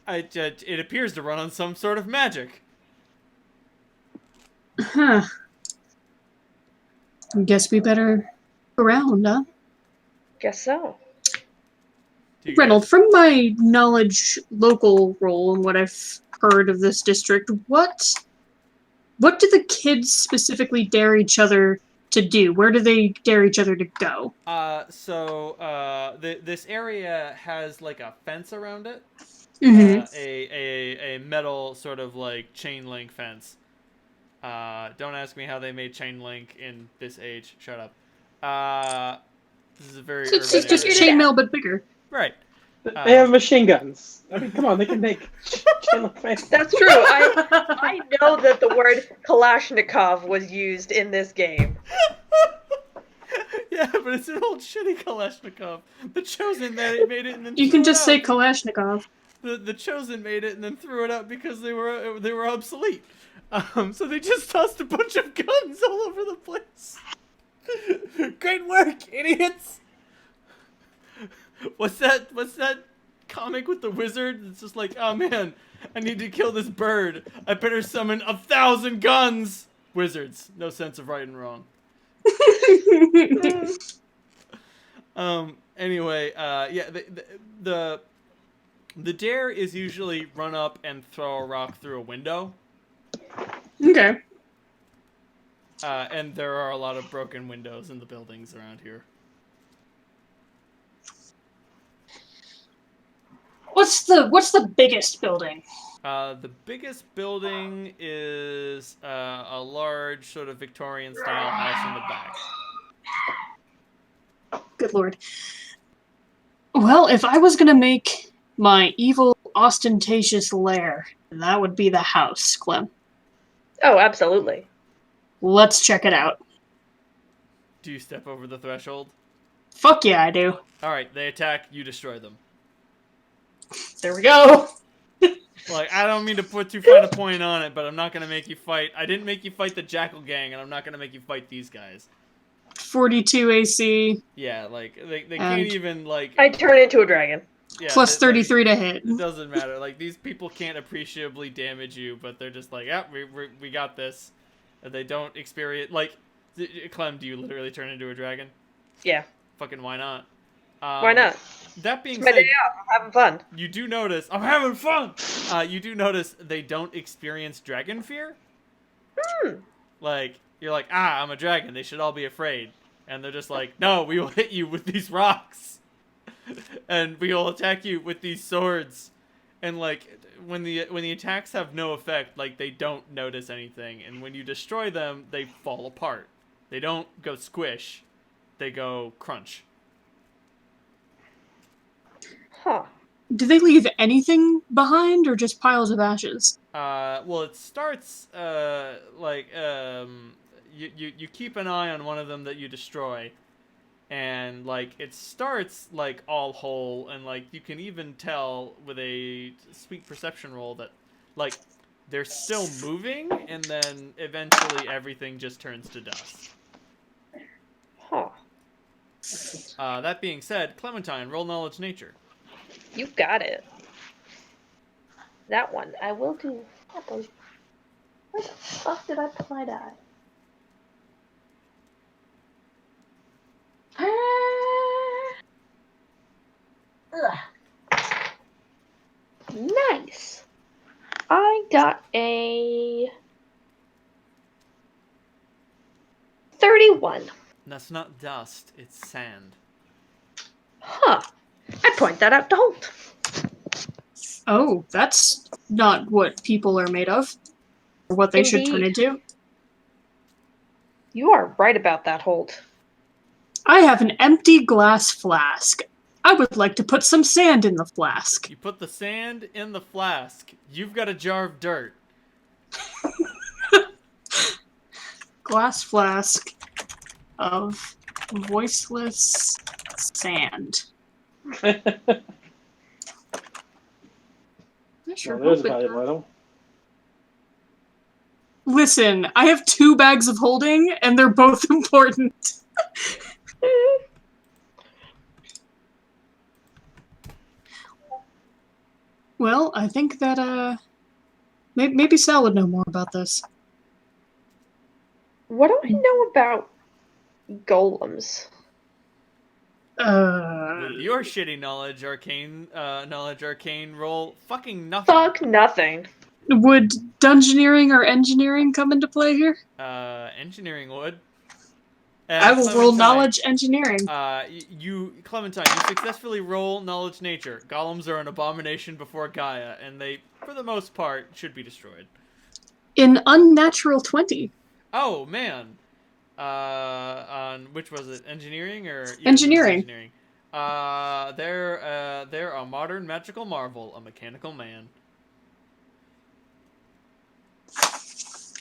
It appears to run on some sort of magic. Huh. Guess we better go around, huh? Guess so. Do you Reynold, guys- from my knowledge local role and what I've heard of this district, what do the kids specifically dare each other to do? Where do they dare each other to go? This area has like a fence around it. Mm-hmm. A metal sort of like chain link fence. Don't ask me how they made chain link in this age. Shut up. This is a very So it's urban just area. chainmail but bigger. Right. They have machine guns. I mean, come on, they can make chain-link fence. That's true. I know that the word Kalashnikov was used in this game. Yeah, but it's an old shitty Kalashnikov. The Chosen made it and then You threw can it just say out. Kalashnikov. The Chosen made it and then threw it out because they were obsolete. So they just tossed a bunch of guns all over the place. Great work, idiots! What's that comic with the wizard? It's just like, oh man, I need to kill this bird. I better summon 1,000 guns. Wizards, no sense of right and wrong. Anyway, yeah, the dare is usually run up and throw a rock through a window. Okay. And there are a lot of broken windows in the buildings around here. What's the biggest building? The biggest building is a large sort of Victorian-style house in the back. Good lord. Well, if I was gonna make my evil, ostentatious lair, that would be the house, Clem. Oh, absolutely. Let's check it out. Do you step over the threshold? Fuck yeah, I do. Alright, they attack, you destroy them. There we go. Like, I don't mean to put too fine a point on it, but I'm not gonna make you fight. I didn't make you fight the Jackal Gang, and I'm not gonna make you fight these guys. 42 AC, Yeah, like, they can't even, like... I turn into a dragon. Yeah, plus they- like, 33 to hit. It doesn't matter. Like, these people can't appreciably damage you, but they're just like, yeah, we got this. And they don't experience... Like, Clem, do you literally turn into a dragon? Yeah. Fucking why not? Why not? That being It's my said, day off. I'm having fun. you do notice... I'm having fun! You do notice they don't experience dragon fear. Like, you're like, I'm a dragon. They should all be afraid. And they're just like, no, we will hit you with these rocks. And we will attack you with these swords. And like, when the attacks have no effect, like, they don't notice anything. And when you destroy them, they fall apart. They don't go squish. They go crunch. Huh. Do they leave anything behind, or just piles of ashes? Well, it starts, you keep an eye on one of them that you destroy, and, like, it starts, like, all whole, and, like, you can even tell with a sweet perception roll that, like, they're still moving, and then eventually everything just turns to dust. Huh. That being said, Clementine, roll knowledge nature. You got it. That one. I will do. Where the fuck did I put my die? Ugh. Nice. I got a 31. That's not dust, it's sand. Huh. I point that out to Holt. Oh, that's not what people are made of. Or what they should turn Indeed. into. You are right about that, Holt. I have an empty glass flask. I would like to put some sand in the flask. You put the sand in the flask. You've got a jar of dirt. Glass flask of voiceless sand. I sure Well, there's a hope it valuable does. item. Listen, I have 2 bags of holding, and they're both important. Well, I think that, maybe Sal would know more about this. What do I know about golems? With your shitty knowledge, arcane roll, fucking nothing. Fuck nothing. Would dungeoneering or engineering come into play here? Engineering would. I will roll knowledge engineering. Clementine, you successfully roll knowledge nature. Golems are an abomination before Gaia, and they, for the most part, should be destroyed. In unnatural 20. Oh, man. On which was it? Engineering or Engineering. Engineering. They're a modern magical marvel, a mechanical man.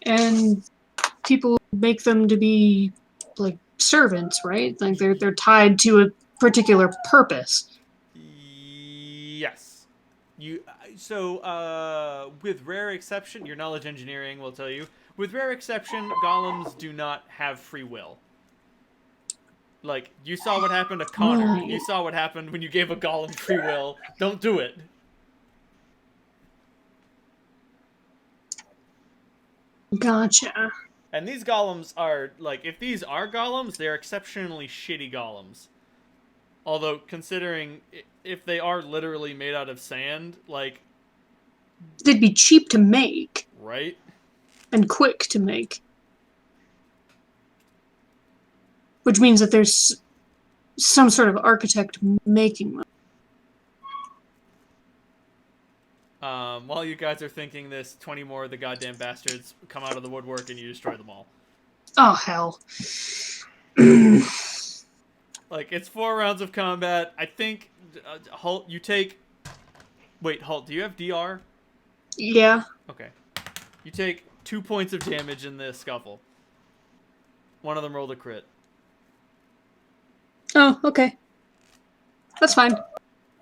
And people make them to be like servants, right? Like they're tied to a particular purpose. Yes. With rare exception, your knowledge engineering will tell you. With rare exception, golems do not have free will. Like, you saw what happened to Connor. Right. You saw what happened when you gave a golem free will. Don't do it. Gotcha. And these golems are, like, if these are golems, they're exceptionally shitty golems. Although, considering if they are literally made out of sand, like... They'd be cheap to make. Right? And quick to make. Which means that there's some sort of architect making them. While you guys are thinking this, 20 more of the goddamn bastards come out of the woodwork and you destroy them all. Oh, hell. Like, it's 4 rounds of combat. I think, Halt, you take... Wait, Halt, do you have DR? Yeah. Okay. You take 2 points of damage in this scuffle. One of them rolled a crit. Oh, okay. That's fine.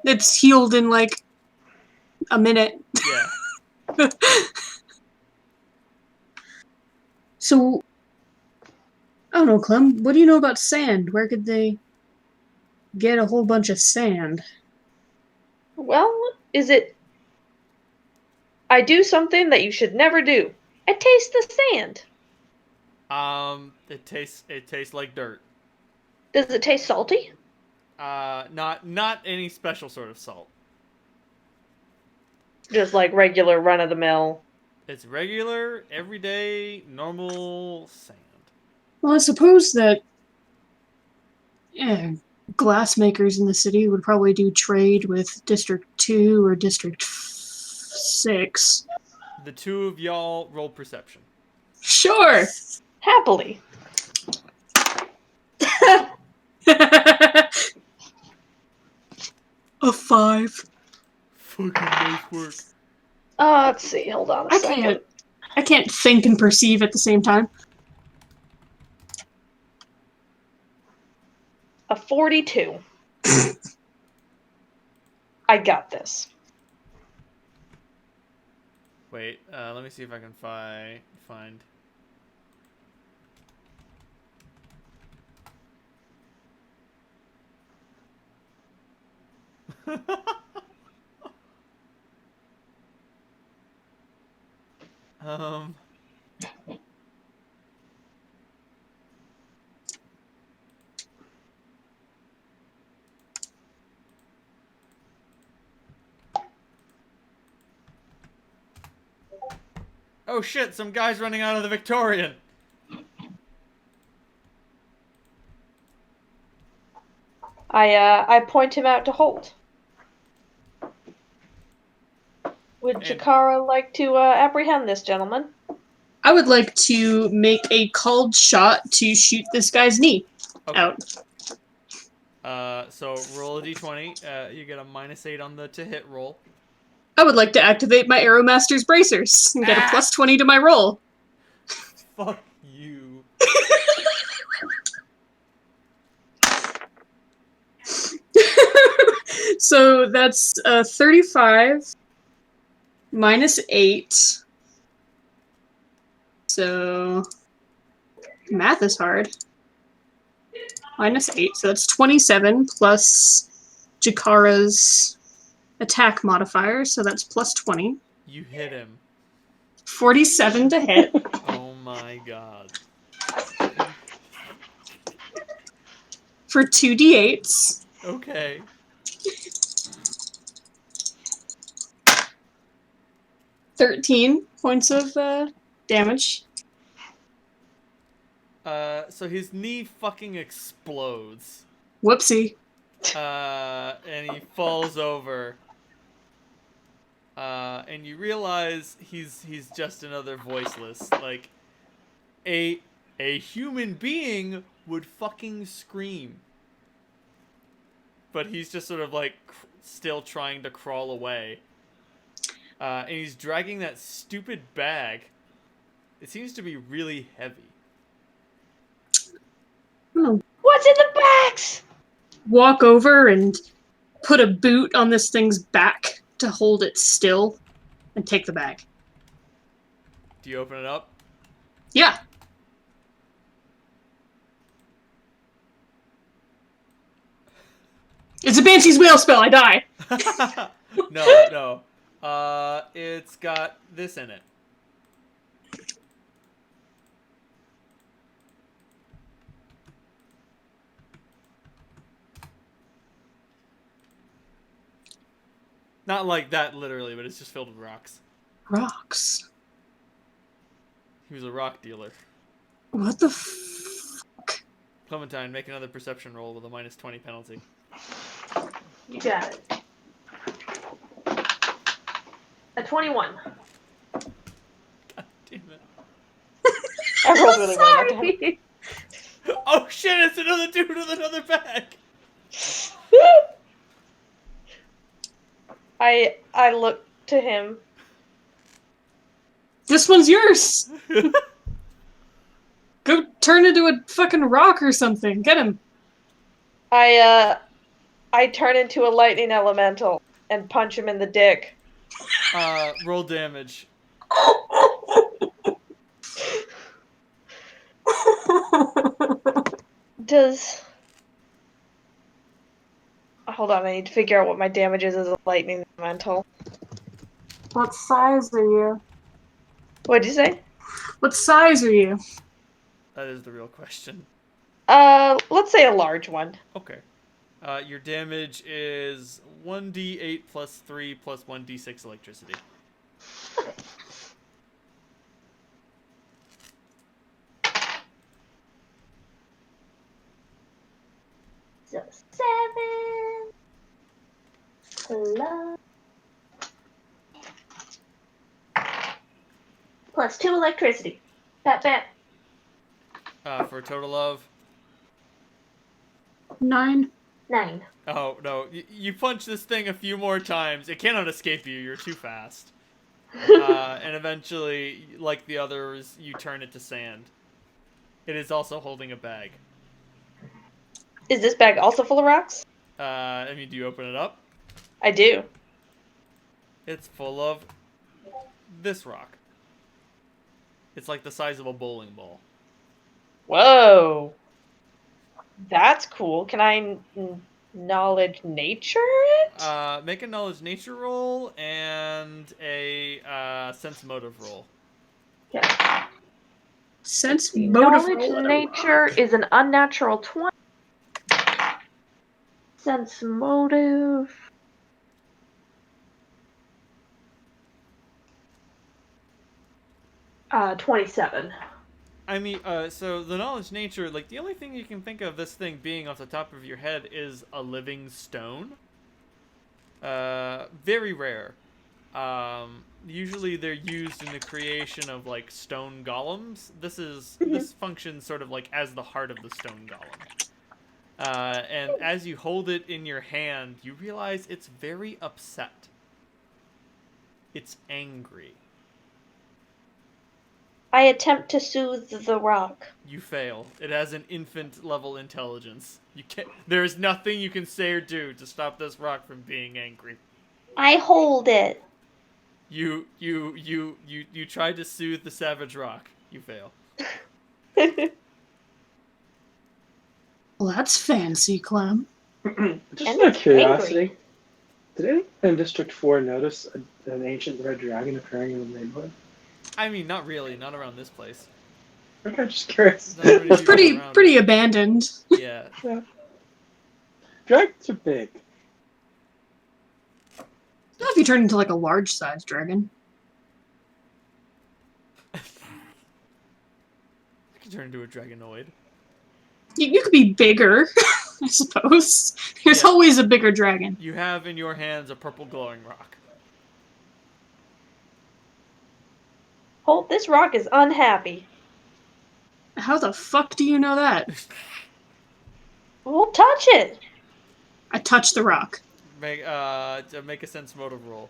It's healed in, like, a minute. Yeah. So, I don't know, Clem. What do you know about sand? Where could they get a whole bunch of sand? Well, is it... I do something that you should never do. I taste the sand. It tastes like dirt. Does it taste salty? Not any special sort of salt. Just like regular run-of-the-mill. It's regular, everyday, normal sand. Well, I suppose that glass makers in the city would probably do trade with District 2 or District 6. The 2 of y'all roll perception. Sure! Happily. A 5. Fucking nice work. Let's see. Hold on a second. I can't think and perceive at the same time. A 42. I got this. Wait, let me see if I can find... Oh shit, some guy's running out of the Victorian. I point him out to Holt. Would Jakara like to apprehend this gentleman? I would like to make a called shot to shoot this guy's knee out. So roll a d20. You get a -8 on the to hit roll. I would like to activate my Aeromaster's bracers and get a +20 to my roll. Fuck you. So that's 35 -8. So math is hard. -8, so that's 27 plus Jakara's attack modifier, so that's plus 20. You hit him. 47 to hit. Oh my god. For 2d8s. Okay. $13 points of damage. So his knee fucking explodes. Whoopsie. And he falls over. And you realize he's just another voiceless. Like, a human being would fucking scream. But he's just sort of like still trying to crawl away. And he's dragging that stupid bag. It seems to be really heavy. What's in the bags? Walk over and put a boot on this thing's back to hold it still and take the bag. Do you open it up? Yeah. It's a Banshee's Wheel spell, I die. No. It's got this in it. Not like that, literally, but it's just filled with rocks. Rocks. He was a rock dealer. What the fuck? Clementine, make another perception roll with a -20 penalty. You got it. A 21. God damn it. I rolled really well that time. Sorry. Oh shit, it's another dude with another bag! I look to him. This one's yours. Go turn into a fucking rock or something. Get him. I turn into a lightning elemental and punch him in the dick. Roll damage. Does... Hold on, I need to figure out what my damage is as a lightning elemental. What size are you? What'd you say? What size are you? That is the real question. Let's say a large one. Okay. Your damage is 1d8 plus 3 plus 1d6 electricity. So 7 plus 2 electricity. Pat. For a total of... 9. 9. Oh, no. You punch this thing a few more times. It cannot escape you. You're too fast. And eventually, like the others, you turn it to sand. It is also holding a bag. Is this bag also full of rocks? I mean, do you open it up? I do. It's full of this rock. It's like the size of a bowling ball. Whoa. That's cool. Can I knowledge nature it? Make a knowledge nature roll and a sense motive roll. Yeah. Sense motive. Knowledge nature is an unnatural 20. Sense motive. 27. I mean, so the knowledge nature, like, the only thing you can think of this thing being off the top of your head is a living stone. Very rare. Usually they're used in the creation of, like, stone golems. This functions sort of like as the heart of the stone golem. And as you hold it in your hand, you realize it's very upset. It's angry. I attempt to soothe the rock. You fail. It has an infant level intelligence. There is nothing you can say or do to stop this rock from being angry. I hold it. You tried to soothe the savage rock. You fail. Well, that's fancy, Clem. Just And out of it's curiosity, angry. did anyone in District 4 notice an ancient red dragon appearing in the neighborhood? I mean, not really. Not around this place. Okay, just curious. There's not many It's people around pretty it. abandoned. Yeah. Yeah. Dragons are big. Not if you turn into like a large-sized dragon. I can turn into a dragonoid. You could be bigger, I suppose. There's Yeah. always a bigger dragon. You have in your hands a purple glowing rock. Holt, this rock is unhappy. How the fuck do you know that? We'll touch it. I touched the rock. Make a sense motive roll.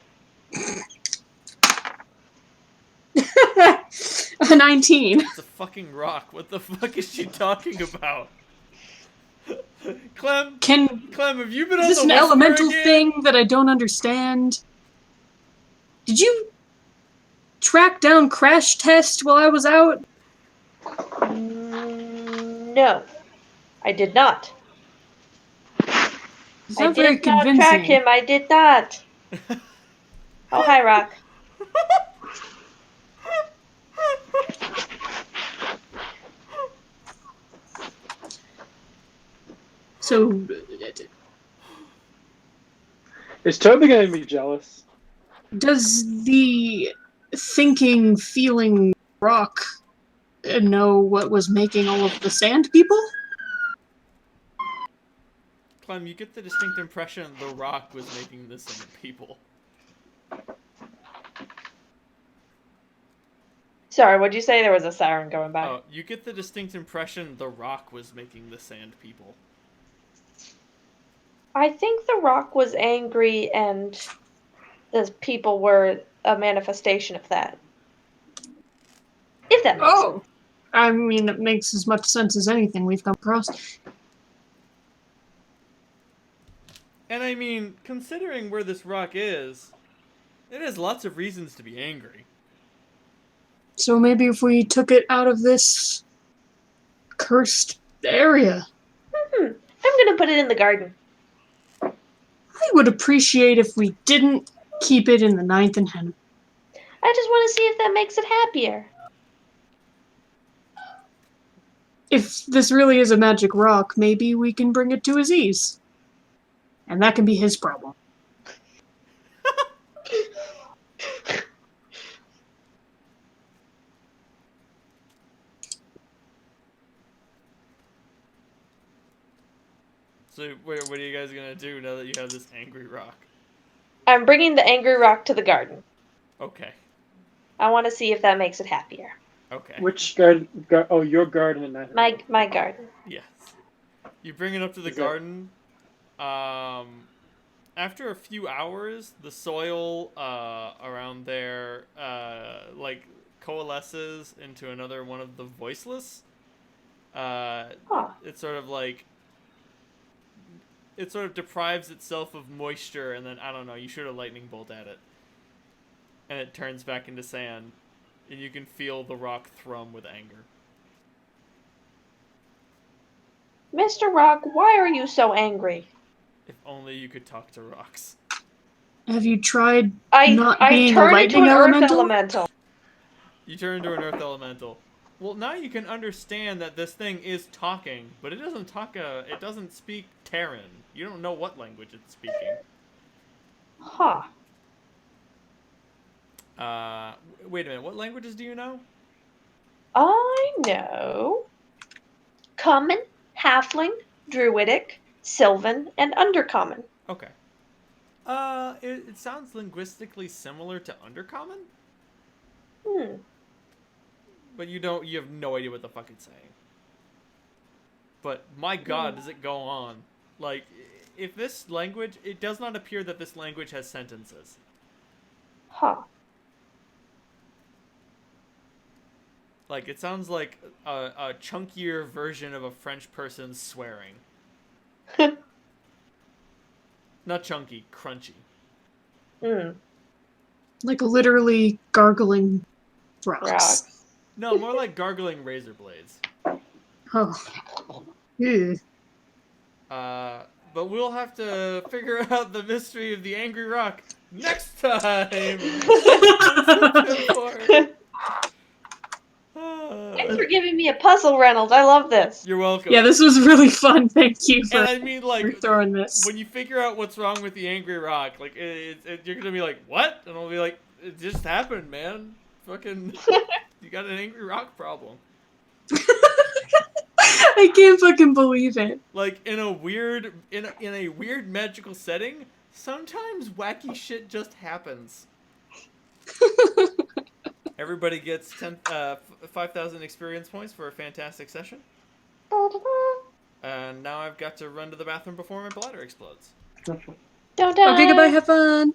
A 19. It's a fucking rock. What the fuck is she talking about? Clem, have you been on Is this the an Whisper elemental again? thing that I don't understand? Did you track down Crash Test while I was out? No, I did not. It's I not very did not convincing. track him. I did not. Oh, hi, Rock. So, Is Toby gonna be jealous? does the thinking, feeling rock know what was making all of the sand people? Clem, you get the distinct impression the rock was making the same people. Sorry, what'd you say? There was a siren going by. Oh, you get the distinct impression the rock was making the sand people. I think the rock was angry and the people were a manifestation of that. If that makes sense. Oh! I mean, it makes as much sense as anything we've come across. And I mean, considering where this rock is, it has lots of reasons to be angry. So maybe if we took it out of this cursed area. I'm gonna put it in the garden. I would appreciate if we didn't keep it in the 9th and Hen. I just want to see if that makes it happier. If this really is a magic rock, maybe we can bring it to Aziz. And that can be his problem. So, what are you guys gonna do now that you have this angry rock? I'm bringing the angry rock to the garden. Okay. I want to see if that makes it happier. Okay. Which garden? Oh, your garden at night. My garden. Yes. You bring it up to the Is that- garden. After a few hours, the soil around there like coalesces into another one of the voiceless. Huh. It's sort of like it sort of deprives itself of moisture, and then I don't know. You shoot a lightning bolt at it, and it turns back into sand, and you can feel the rock thrum with anger. Mr. Rock, why are you so angry? If only you could talk to rocks. Have you tried I not I being a turned into lightning an elemental? earth elemental. You turn into an earth elemental. Well, now you can understand that this thing is talking, but it doesn't talk. It doesn't speak Terran. You don't know what language it's speaking. Huh. Wait a minute. What languages do you know? I know Common, Halfling, Druidic, Sylvan, and Undercommon. Okay. It sounds linguistically similar to Undercommon, but you have no idea what the fuck it's saying. But my god, does it go on. Like, if this language, it does not appear that this language has sentences. Huh. Like, it sounds like a chunkier version of a French person swearing. Not chunky, crunchy. Like literally gargling rocks. Rocks. No, more like gargling razor blades. Oh. Ew. But we'll have to figure out the mystery of the angry rock next time. Thanks for giving me a puzzle, Reynolds. I love this. You're welcome. Yeah, this was really fun. Thank you for, And I mean, like, for throwing this. when you figure out what's wrong with the angry rock, like, you're gonna be like, what? And I'll be like, it just happened, man. Fucking, you got an angry rock problem. I can't fucking believe it. Like, in a weird magical setting, sometimes wacky shit just happens. Everybody gets 5,000 experience points for a fantastic session. And now I've got to run to the bathroom before my bladder explodes. Don't die. Okay, goodbye, have fun.